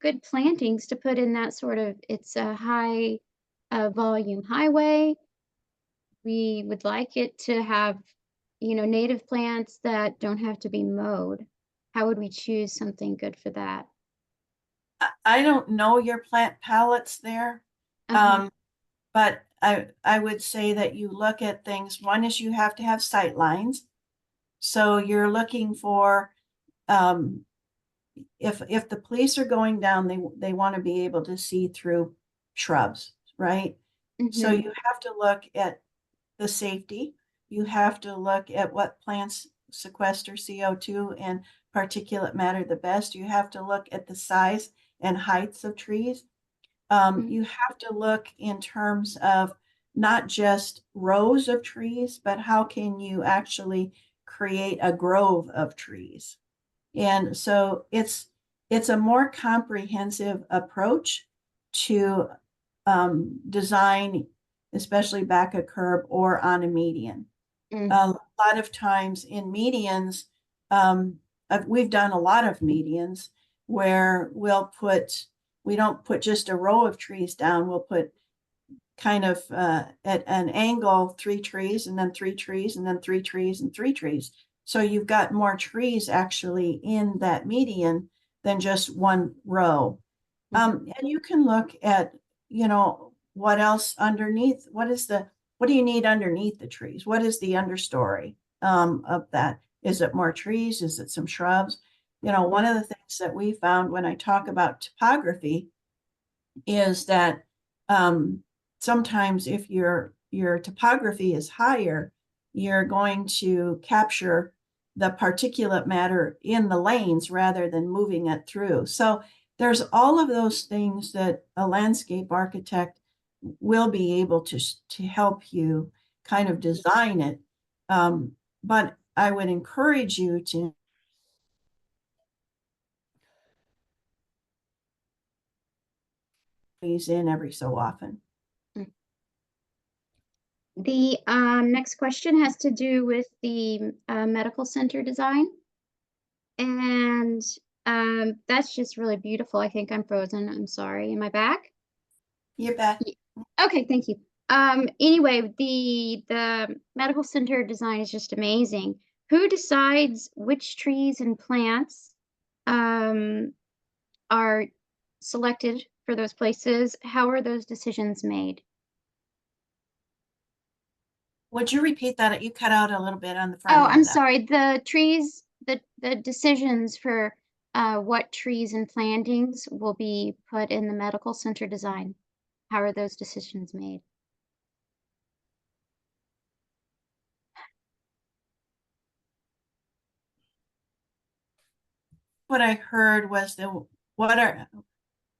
good plantings to put in that sort of? It's a high volume highway. We would like it to have, native plants that don't have to be mowed. How would we choose something good for that? I don't know your plant palettes there, Uh-huh. but I would say that you look at things. One is you have to have sight lines. So you're looking for if the police are going down, they want to be able to see through shrubs, right? So Mhm. you have to look at the safety. You have to look at what plants sequester CO2 and particulate matter the best. You have to look at the size and heights of trees. You have to look in terms of not just rows of trees, but how can you actually create a grove of trees? And so it's a more comprehensive approach to design, especially back a curb or on a median. A lot of times in medians, we've done a lot of medians where we don't put just a row of trees down. We'll put kind of at an angle, 3 trees and then 3 trees and then 3 trees and 3 trees. So you've got more trees actually in that median than just one row. And you can look at, what else underneath, what do you need underneath the trees? What is the understory of that? Is it more trees? Is it some shrubs? One of the things that we found when I talk about topography is that sometimes if your topography is higher, you're going to capture the particulate matter in the lanes rather than moving it through. So there's all of those things that a landscape architect will be able to help you kind of design it. But I would encourage you to these in every so often. The next question has to do with the medical center design. And that's just really beautiful. I think I'm frozen. I'm sorry. Am I back? You're back. Okay, thank you. Anyway, the medical center design is just amazing. Who decides which trees and plants are selected for those places? How are those decisions made? Would you repeat that? You cut out a little bit on the front Oh, end I'm of that. sorry. The trees, the decisions for what trees and plantings will be put in the medical center design. How are those decisions made? What I heard was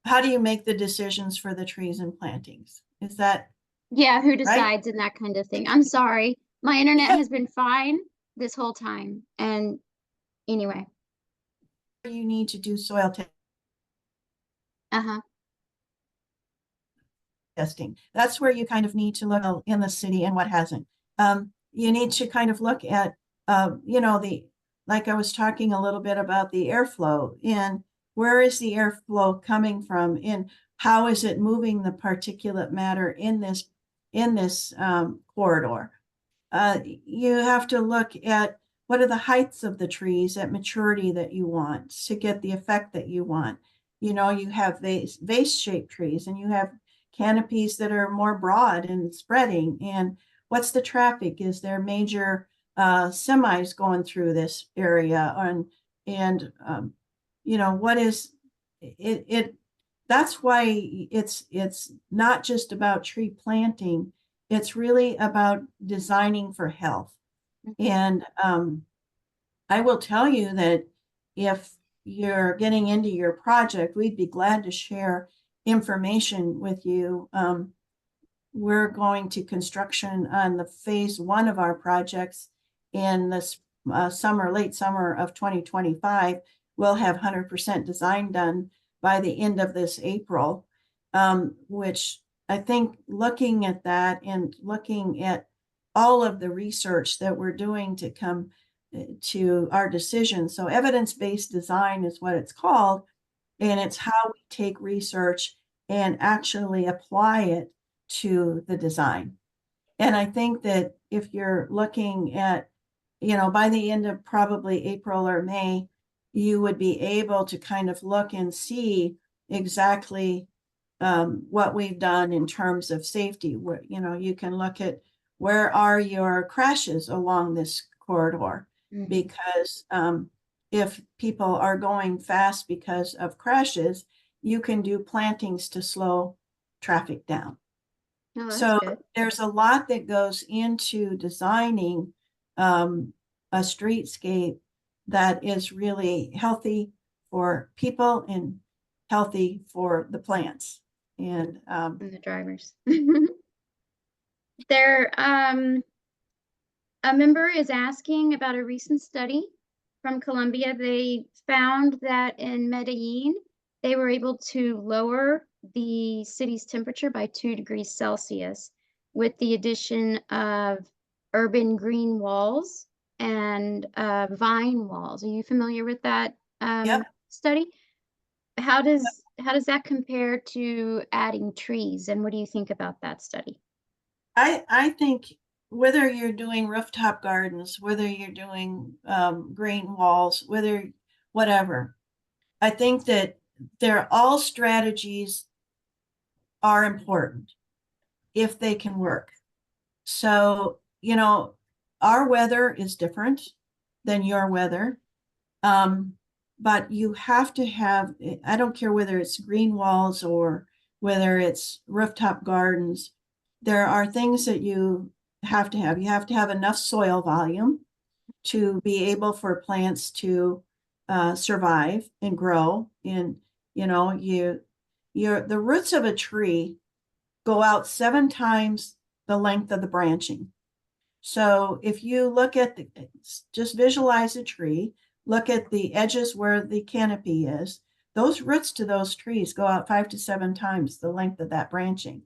how do you make the decisions for the trees and plantings? Is that Yeah, who right? decides and that kind of thing. I'm sorry. My internet has been fine this whole time. And anyway, You need to do soil uh-huh. testing. That's where you kind of need to look in the city and what hasn't. You need to kind of look at, like I was talking a little bit about the airflow and where is the airflow coming from and how is it moving the particulate matter in this corridor. You have to look at what are the heights of the trees at maturity that you want to get the effect that you want. You have vase-shaped trees and you have canopies that are more broad and spreading. And what's the traffic? Is there major semis going through this area? And what is it? that's why it's not just about tree planting. It's really about designing for health. And I will tell you that if you're getting into your project, we'd be glad to share information with you. We're going to construction on the phase 1 of our projects in this late summer of 2025. We'll have 100% design done by the end of this April, which I think looking at that and looking at all of the research that we're doing to come to our decision. So evidence-based design is what it's called, and it's how we take research and actually apply it to the design. And I think that if you're looking at, by the end of probably April or May, you would be able to kind of look and see exactly what we've done in terms of safety. Where, you can look at where are your crashes along this corridor, because if people are going fast because of crashes, you can do plantings to slow traffic down. Oh, that's So good. there's a lot that goes into designing a streetscape that is really healthy for people and healthy for the plants and the drivers. There, a member is asking about a recent study from Colombia. They found that in Medellin, they were able to lower the city's temperature by 2 degrees Celsius with the addition of urban green walls and vine walls. Are you familiar with that study? How does that compare to adding trees, and what do you think about that study? I think whether you're doing rooftop gardens, whether you're doing green walls, whatever, I think that all strategies are important if they can work. So, our weather is different than your weather. But you have to have, I don't care whether it's green walls or whether it's rooftop gardens, there are things that you have to have. You have to have enough soil volume to be able for plants to survive and grow. And, the roots of a tree go out 7 times the length of the branching. So if you look at just visualize a tree, look at the edges where the canopy is, those roots to those trees go out 5 to 7 times the length of that branching.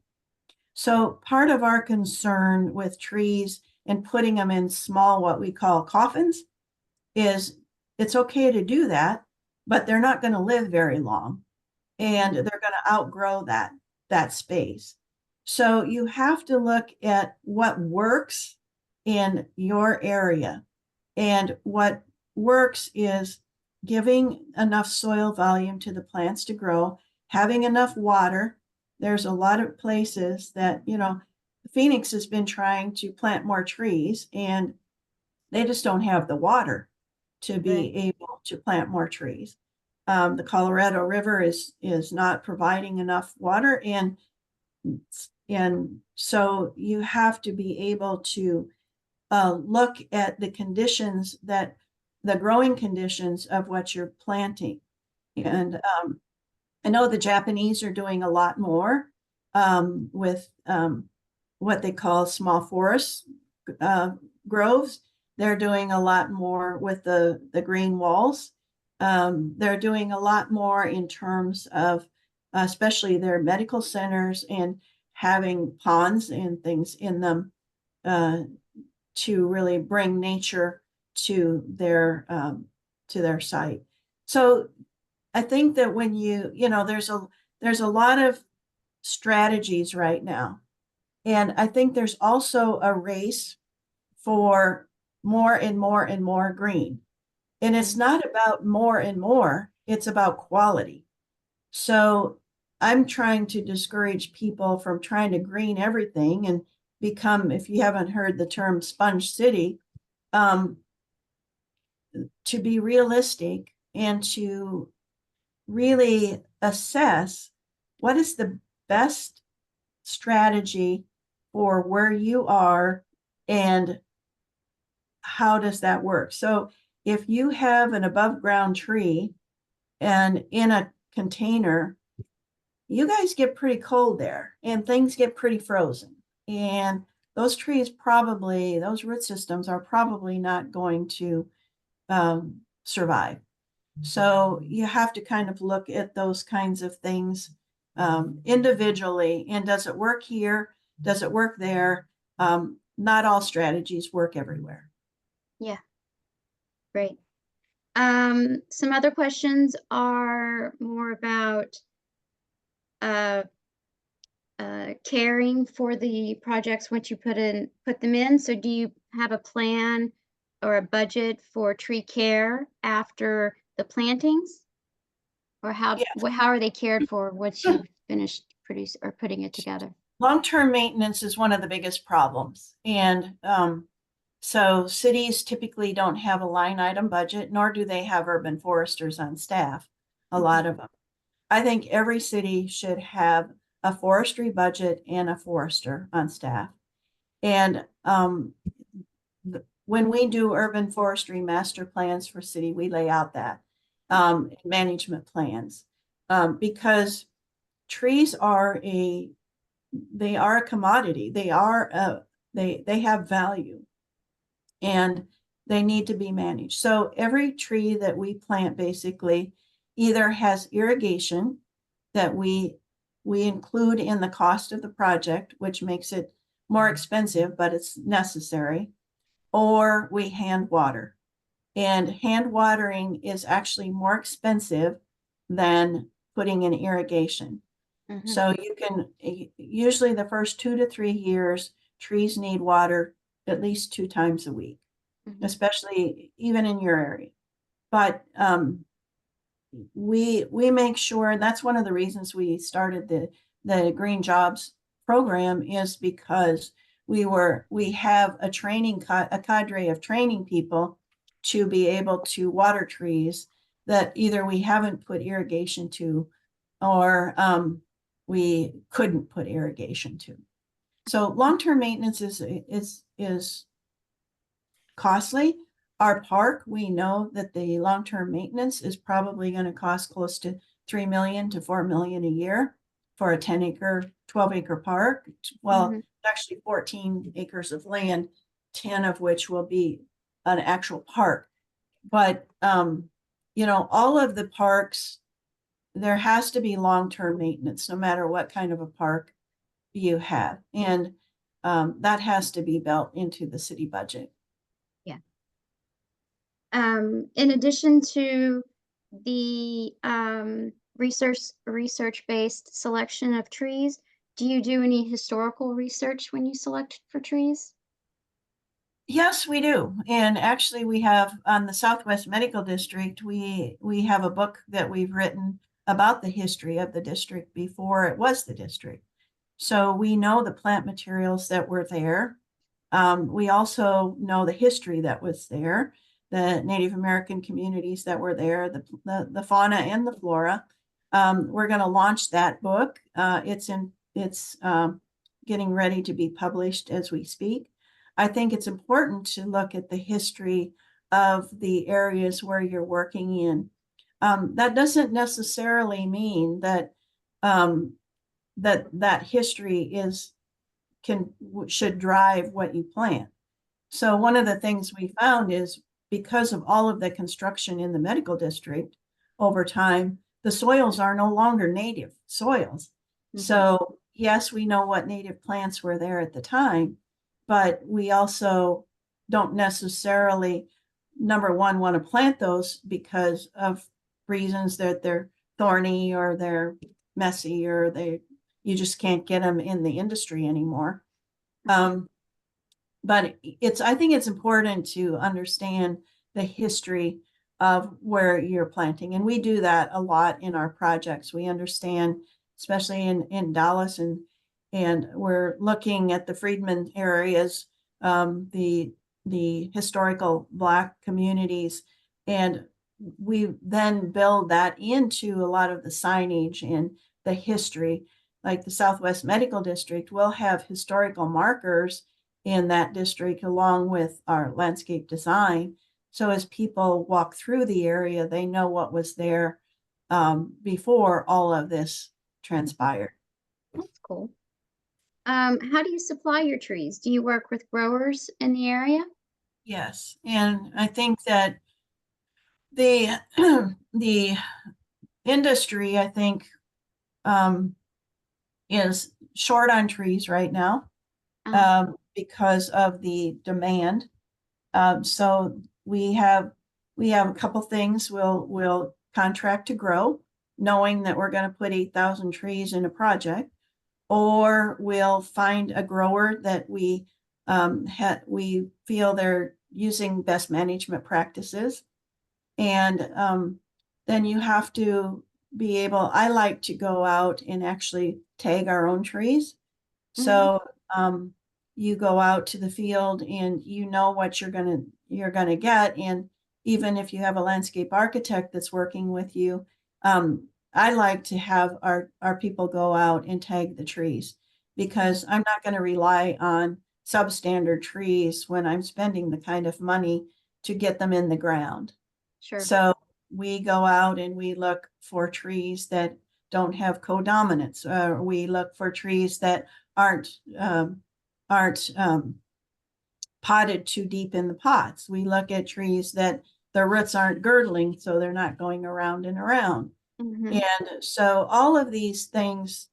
So part of our concern with trees and putting them in small, what we call coffins, is it's okay to do that, but they're not going to live very long and they're going to outgrow that space. So you have to look at what works in your area. And what works is giving enough soil volume to the plants to grow, having enough water. There's a lot of places that, Phoenix has been trying to plant more trees and they just don't have the water to be able to plant more trees. The Colorado River is not providing enough water, and so you have to be able to look at the conditions the growing conditions of what you're planting. And I know the Japanese are doing a lot more with what they call small forest groves. They're doing a lot more with the green walls. They're doing a lot more in terms of especially their medical centers and having ponds and things in them to really bring nature to their site. So I think that when there's a lot of strategies right now. And I think there's also a race for more and more and more green. And it's not about more and more, it's about quality. So I'm trying to discourage people from trying to green everything and become, if you haven't heard the term sponge city, to be realistic and to really assess what is the best strategy for where you are and how does that work? So if you have an above ground tree and in a container, you guys get pretty cold there and things get pretty frozen. And those trees probably, those root systems are probably not going to survive. So you have to kind of look at those kinds of things individually. And does it work here? Does it work there? Not all strategies work everywhere. Yeah, great. Some other questions are more about caring for the projects once you put them in. So do you have a plan or a budget for tree care after the plantings? Or how are they cared for once you've finished putting it together? Long-term maintenance is one of the biggest problems. And so cities typically don't have a line item budget, nor do they have urban foresters on staff, a lot of them. I think every city should have a forestry budget and a forester on staff. And when we do urban forestry master plans for city, we lay out that management plans because trees are a commodity. They have value and they need to be managed. So every tree that we plant basically either has irrigation that we include in the cost of the project, which makes it more expensive, but it's necessary, or we hand water. And hand watering is actually more expensive than putting in irrigation. Mm-hmm. So you can, usually the first 2 to 3 years, trees need water at least 2 times a week, especially even in your area. But we make sure, and that's one of the reasons we started the Green Jobs program, is because we have a cadre of training people to be able to water trees that either we haven't put irrigation to or we couldn't put irrigation to. So long-term maintenance is costly. Our park, we know that the long-term maintenance is probably going to cost close to $3 million to $4 million a year for a 10-acre, 12-acre park. Well, actually 14 acres of land, 10 of which will be an actual park. But all of the parks, there has to be long-term maintenance, no matter what kind of a park you have. And that has to be built into the city budget. Yeah. In addition to the research-based selection of trees, do you do any historical research when you select for trees? Yes, we do. And actually we have on the Southwest Medical District, we have a book that we've written about the history of the district before it was the district. So we know the plant materials that were there. We also know the history that was there, the Native American communities that were there, the fauna and the flora. We're going to launch that book. It's getting ready to be published as we speak. I think it's important to look at the history of the areas where you're working in. That doesn't necessarily mean that that history should drive what you plant. So one of the things we found is because of all of the construction in the medical district over time, the soils are no longer native soils. So yes, we know what native plants were there at the time, but we also don't necessarily, number one, want to plant those because of reasons that they're thorny or they're messy or you just can't get them in the industry anymore. But I think it's important to understand the history of where you're planting. And we do that a lot in our projects. We understand, especially in Dallas, and we're looking at the Freedman areas, the historical Black communities, and we then build that into a lot of the signage and the history. Like the Southwest Medical District will have historical markers in that district along with our landscape design. So as people walk through the area, they know what was there before all of this transpired. That's cool. How do you supply your trees? Do you work with growers in the area? Yes, and I think that the the industry, I think, is short on trees right now because of the demand. So we have a couple things. We'll contract to grow, knowing that we're going to put 8,000 trees in a project, or we'll find a grower that we feel they're using best management practices, and then you have to be able. I like to go out and actually tag our own trees. So you go out to the field and you know what you're gonna get. And even if you have a landscape architect that's working with you, I like to have our people go out and tag the trees, because I'm not going to rely on substandard trees when I'm spending the kind of money to get them in the ground. Sure. So we go out and we look for trees that don't have codominance. We look for trees that aren't potted too deep in the pots. We look at trees that the roots aren't girdling, so they're not going around and around. And so all of these things,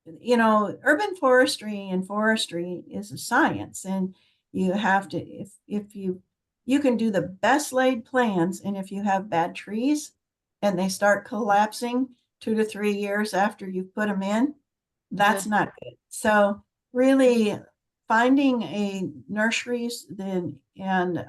urban forestry and forestry is a science, and you have to, if you can do the best laid plans, and if you have bad trees and they start collapsing 2 to 3 years after you've put them in, that's not good. So really finding a nurseries then and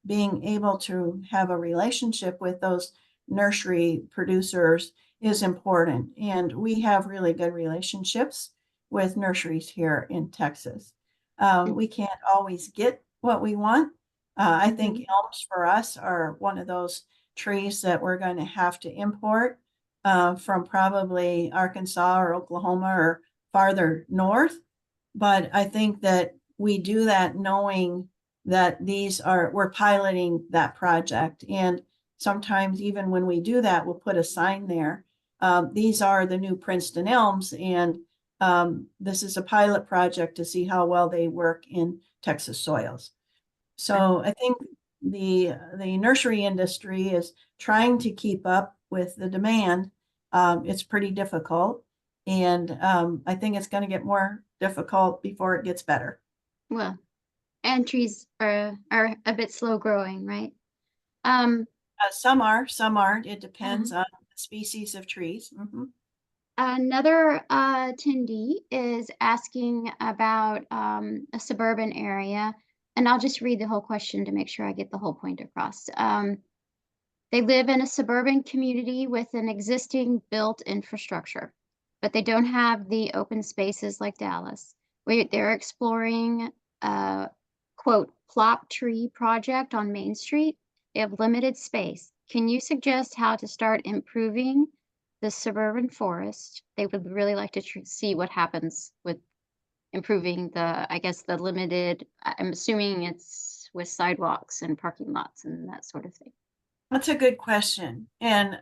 being able to have a relationship with those nursery producers is important. And we have really good relationships with nurseries here in Texas. We can't always get what we want. I think elms for us are one of those trees that we're going to have to import from probably Arkansas or Oklahoma or farther north. But I think that we do that knowing that we're piloting that project. And sometimes even when we do that, we'll put a sign there. These are the new Princeton elms, and this is a pilot project to see how well they work in Texas soils. So I think the nursery industry is trying to keep up with the demand. It's pretty difficult, and I think it's going to get more difficult before it gets better. Well, and trees are a bit slow growing, right? Some are, some aren't. It depends on the species of trees. Another attendee is asking about a suburban area, and I'll just read the whole question to make sure I get the whole point across. They live in a suburban community with an existing built infrastructure, but they don't have the open spaces like Dallas. They're exploring a quote plop tree project on Main Street. They have limited space. Can you suggest how to start improving the suburban forest? They would really like to see what happens with improving the limited, I'm assuming it's with sidewalks and parking lots and that sort of thing. That's a good question. And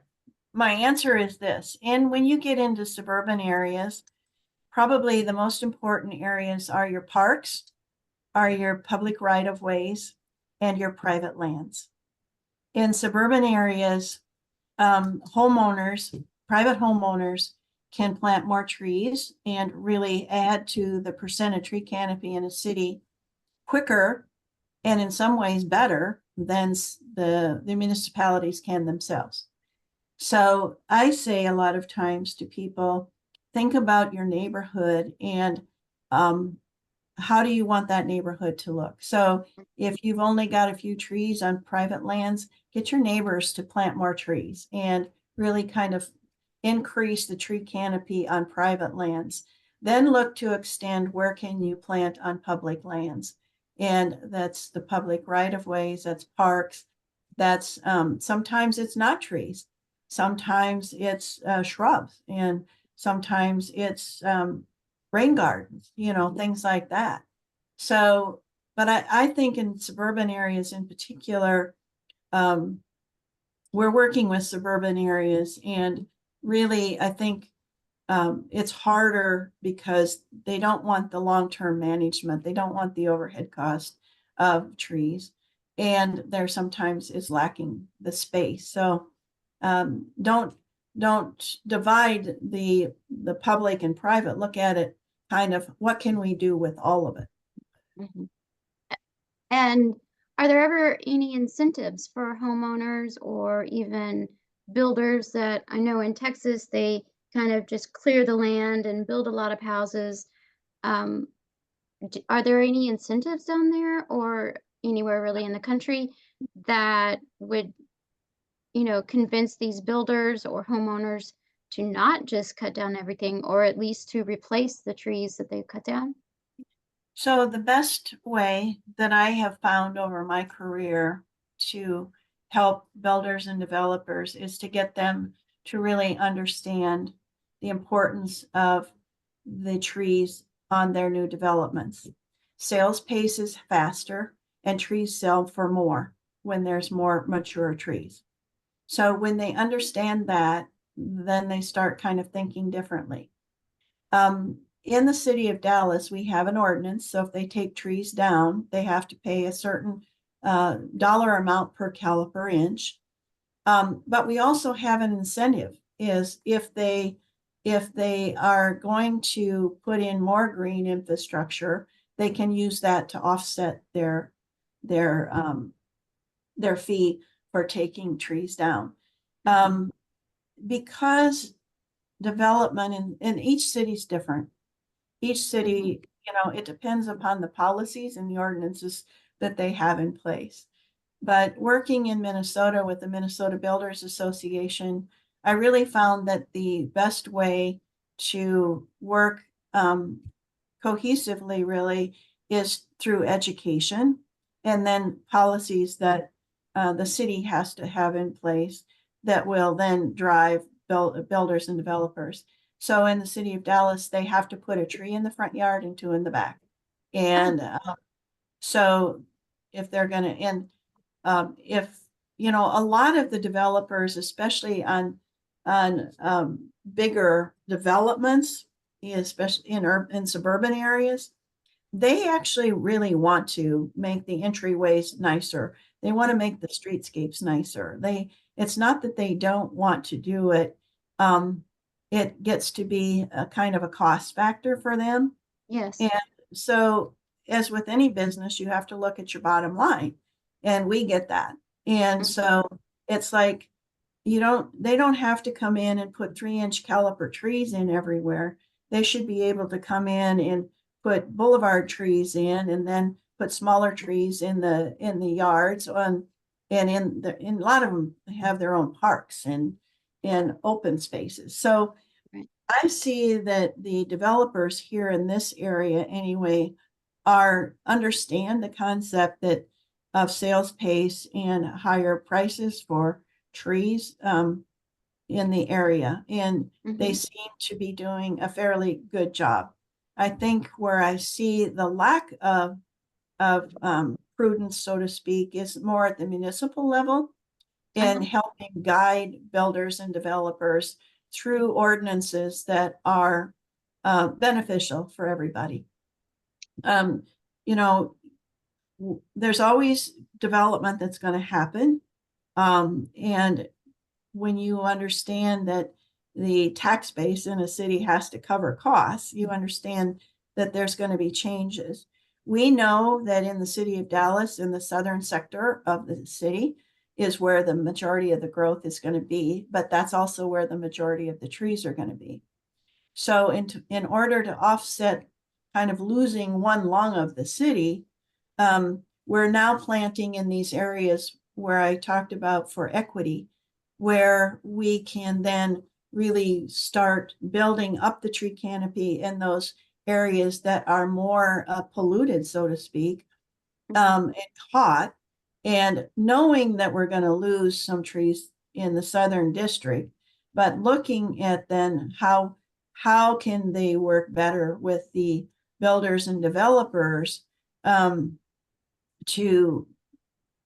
my answer is this. And when you get into suburban areas, probably the most important areas are your parks, are your public right-of-ways, and your private lands. In suburban areas, private homeowners can plant more trees and really add to the percent of tree canopy in a city quicker and in some ways better than the municipalities can themselves. So I say a lot of times to people, think about your neighborhood and how do you want that neighborhood to look? So if you've only got a few trees on private lands, get your neighbors to plant more trees and really kind of increase the tree canopy on private lands. Then look to extend where can you plant on public lands. And that's the public right-of-ways, that's parks, that's sometimes it's not trees, sometimes it's shrubs. And Sometimes it's rain gardens, things like that. So, but I think in suburban areas in particular, we're working with suburban areas, and really, I think it's harder because they don't want the long-term management. They don't want the overhead cost of trees, and there sometimes is lacking the space. So don't divide the public and private. Look at it kind of, what can we do with all of it? Mhm. And are there ever any incentives for homeowners or even builders that I know in Texas, they kind of just clear the land and build a lot of houses? Um, are there any incentives down there or anywhere really in the country that would, convince these builders or homeowners to not just cut down everything or at least to replace the trees that they've cut down? So the best way that I have found over my career to help builders and developers is to get them to really understand the importance of the trees on their new developments. Sales pace is faster and trees sell for more when there's more mature trees. So when they understand that, then they start kind of thinking differently. In the city of Dallas, we have an ordinance. So if they take trees down, they have to pay a certain dollar amount per caliper inch. But we also have an incentive, is if they are going to put in more green infrastructure, they can use that to offset their fee for taking trees down. Because development in each city is different. Each city, it depends upon the policies and the ordinances that they have in place. But working in Minnesota with the Minnesota Builders Association, I really found that the best way to work cohesively really is through education, and then policies that the city has to have in place that will then drive builders and developers. So in the city of Dallas, they have to put a tree in the front yard and two in the back. And so if they're going to, and if, a lot of the developers, especially on bigger developments, especially in suburban areas, they actually really want to make the entryways nicer. They want to make the streetscapes nicer. It's not that they don't want to do it. It gets to be a kind of a cost factor for them. Yes. And so, as with any business, you have to look at your bottom line, and we get that. And so it's like, they don't have to come in and put 3-inch caliper trees in everywhere. They should be able to come in and put boulevard trees in, and then put smaller trees in the yards and in a lot of them have their own parks and open spaces. So Right. I see that the developers here in this area anyway understand the concept of sales pace and higher prices for trees in the area, and they seem to be doing a fairly good job. I think where I see the lack of prudence, so to speak, is more at the municipal level in helping guide builders and developers through ordinances that are beneficial for everybody. There's always development that's going to happen. And when you understand that the tax base in a city has to cover costs, you understand that there's going to be changes. We know that in the city of Dallas, in the southern sector of the city, is where the majority of the growth is going to be, but that's also where the majority of the trees are going to be. So in order to offset kind of losing one lung of the city, we're now planting in these areas where I talked about for equity, where we can then really start building up the tree canopy in those areas that are more polluted, so to speak, and caught. And knowing that we're going to lose some trees in the southern district, but looking at then how how can they work better with the builders and developers to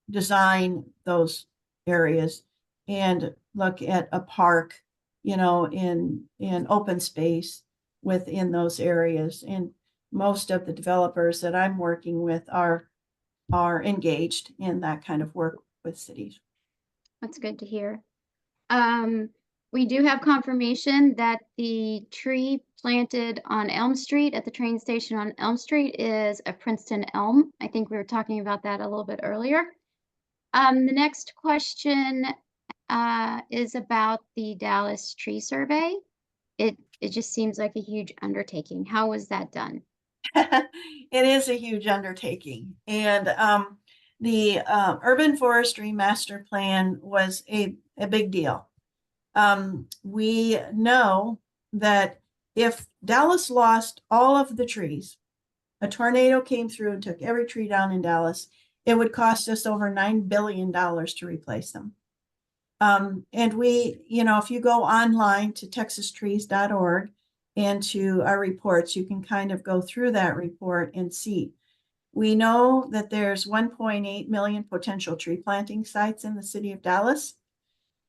design those areas and look at a park, in open space within those areas. And most of the developers that I'm working with are engaged in that kind of work with cities. That's good to hear. We do have confirmation that the tree planted on Elm Street at the train station on Elm Street is a Princeton elm. I think we were talking about that a little bit earlier. The next question is about the Dallas tree survey. It just seems like a huge undertaking. How was that done? It is a huge undertaking. And the urban forestry master plan was a big deal. We know that if Dallas lost all of the trees, a tornado came through and took every tree down in Dallas, it would cost us over $9 billion to replace them. And we, if you go online to texastrees.org and to our reports, you can kind of go through that report and see. We know that there's 1.8 million potential tree planting sites in the city of Dallas.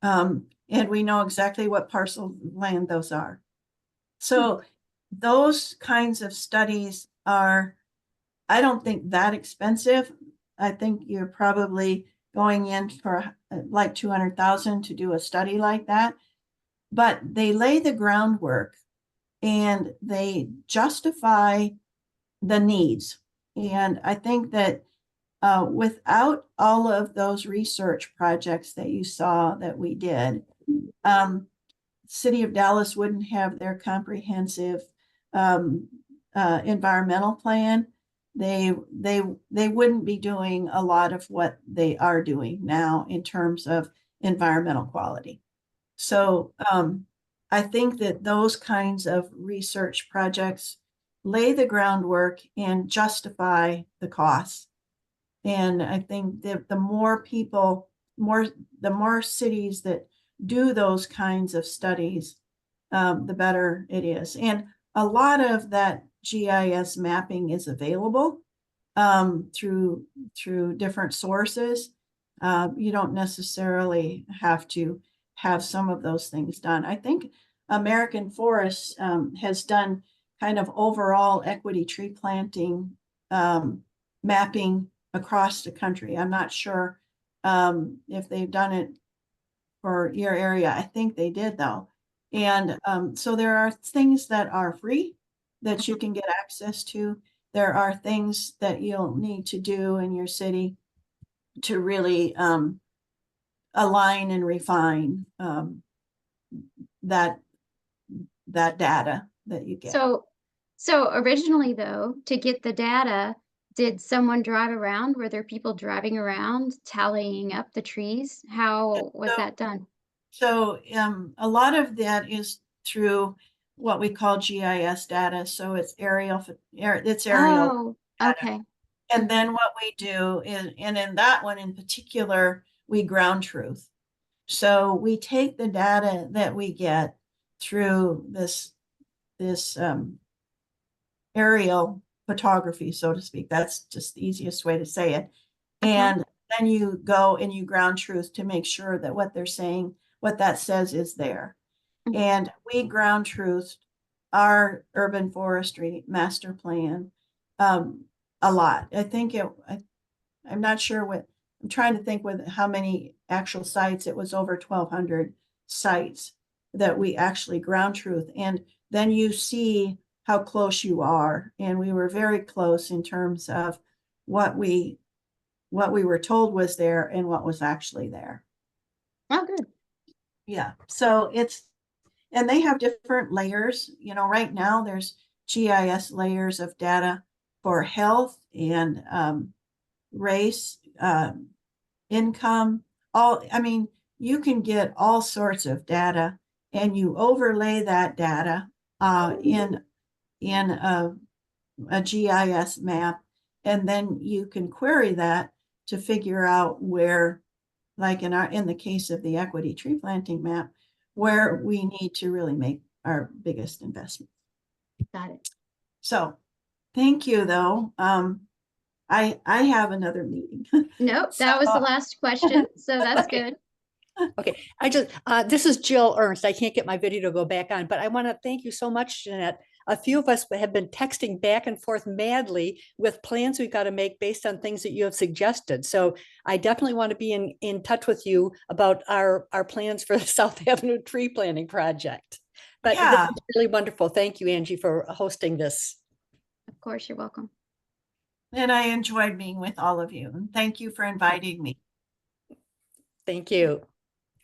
And we know exactly what parcel of land those are. So those kinds of studies are, I don't think that expensive. I think you're probably going in for like 200,000 to do a study like that. But they lay the groundwork and they justify the needs. And I think that without all of those research projects that you saw that we did, City of Dallas wouldn't have their comprehensive environmental plan. They wouldn't be doing a lot of what they are doing now in terms of environmental quality. So I think that those kinds of research projects lay the groundwork and justify the costs. And I think that the more people, the more cities that do those kinds of studies, the better it is. And a lot of that GIS mapping is available through different sources. You don't necessarily have to have some of those things done. I think American Forests has done kind of overall equity tree planting mapping across the country. I'm not sure if they've done it for your area. I think they did though. And so there are things that are free that you can get access to. There are things that you'll need to do in your city to really align and refine that data that you get. So originally though, to get the data, did someone drive around? Were there people driving around tallying up the trees? How was that done? So a lot of that is through what we call GIS data. So it's aerial Oh, data. okay. And then what we do is, and in that one in particular, we ground truth. So we take the data that we get through this aerial photography, so to speak. That's just the easiest way to say it. And then you go and you ground truth to make sure that what they're saying, what that says is there. And we ground truth our urban forestry master plan a lot. I think I'm not sure I'm trying to think with how many actual sites. It was over 1,200 sites that we actually ground truth. And then you see how close you are. And we were very close in terms of what we were told was there and what was actually there. Oh, good. Yeah. So and they have different layers. Right now there's GIS layers of data for health and race, income, you can get all sorts of data and you overlay that data in a GIS map, and then you can query that to figure out where, like in the case of the equity tree planting map, where we need to really make our biggest investment. Got it. So thank you though. I have another meeting. Nope, that was the last question, so that's Okay. good. Okay, this is Jill Ernst. I can't get my video to go back on, but I want to thank you so much, Jeanette. A few of us have been texting back and forth madly with plans we've got to make based on things that you have suggested. So I definitely want to be in touch with you about our plans for the South Avenue tree planting project. But this Yeah. is really wonderful. Thank you, Angie, for hosting this. Of course, you're welcome. And I enjoyed being with all of you. And thank you for inviting me. Thank you.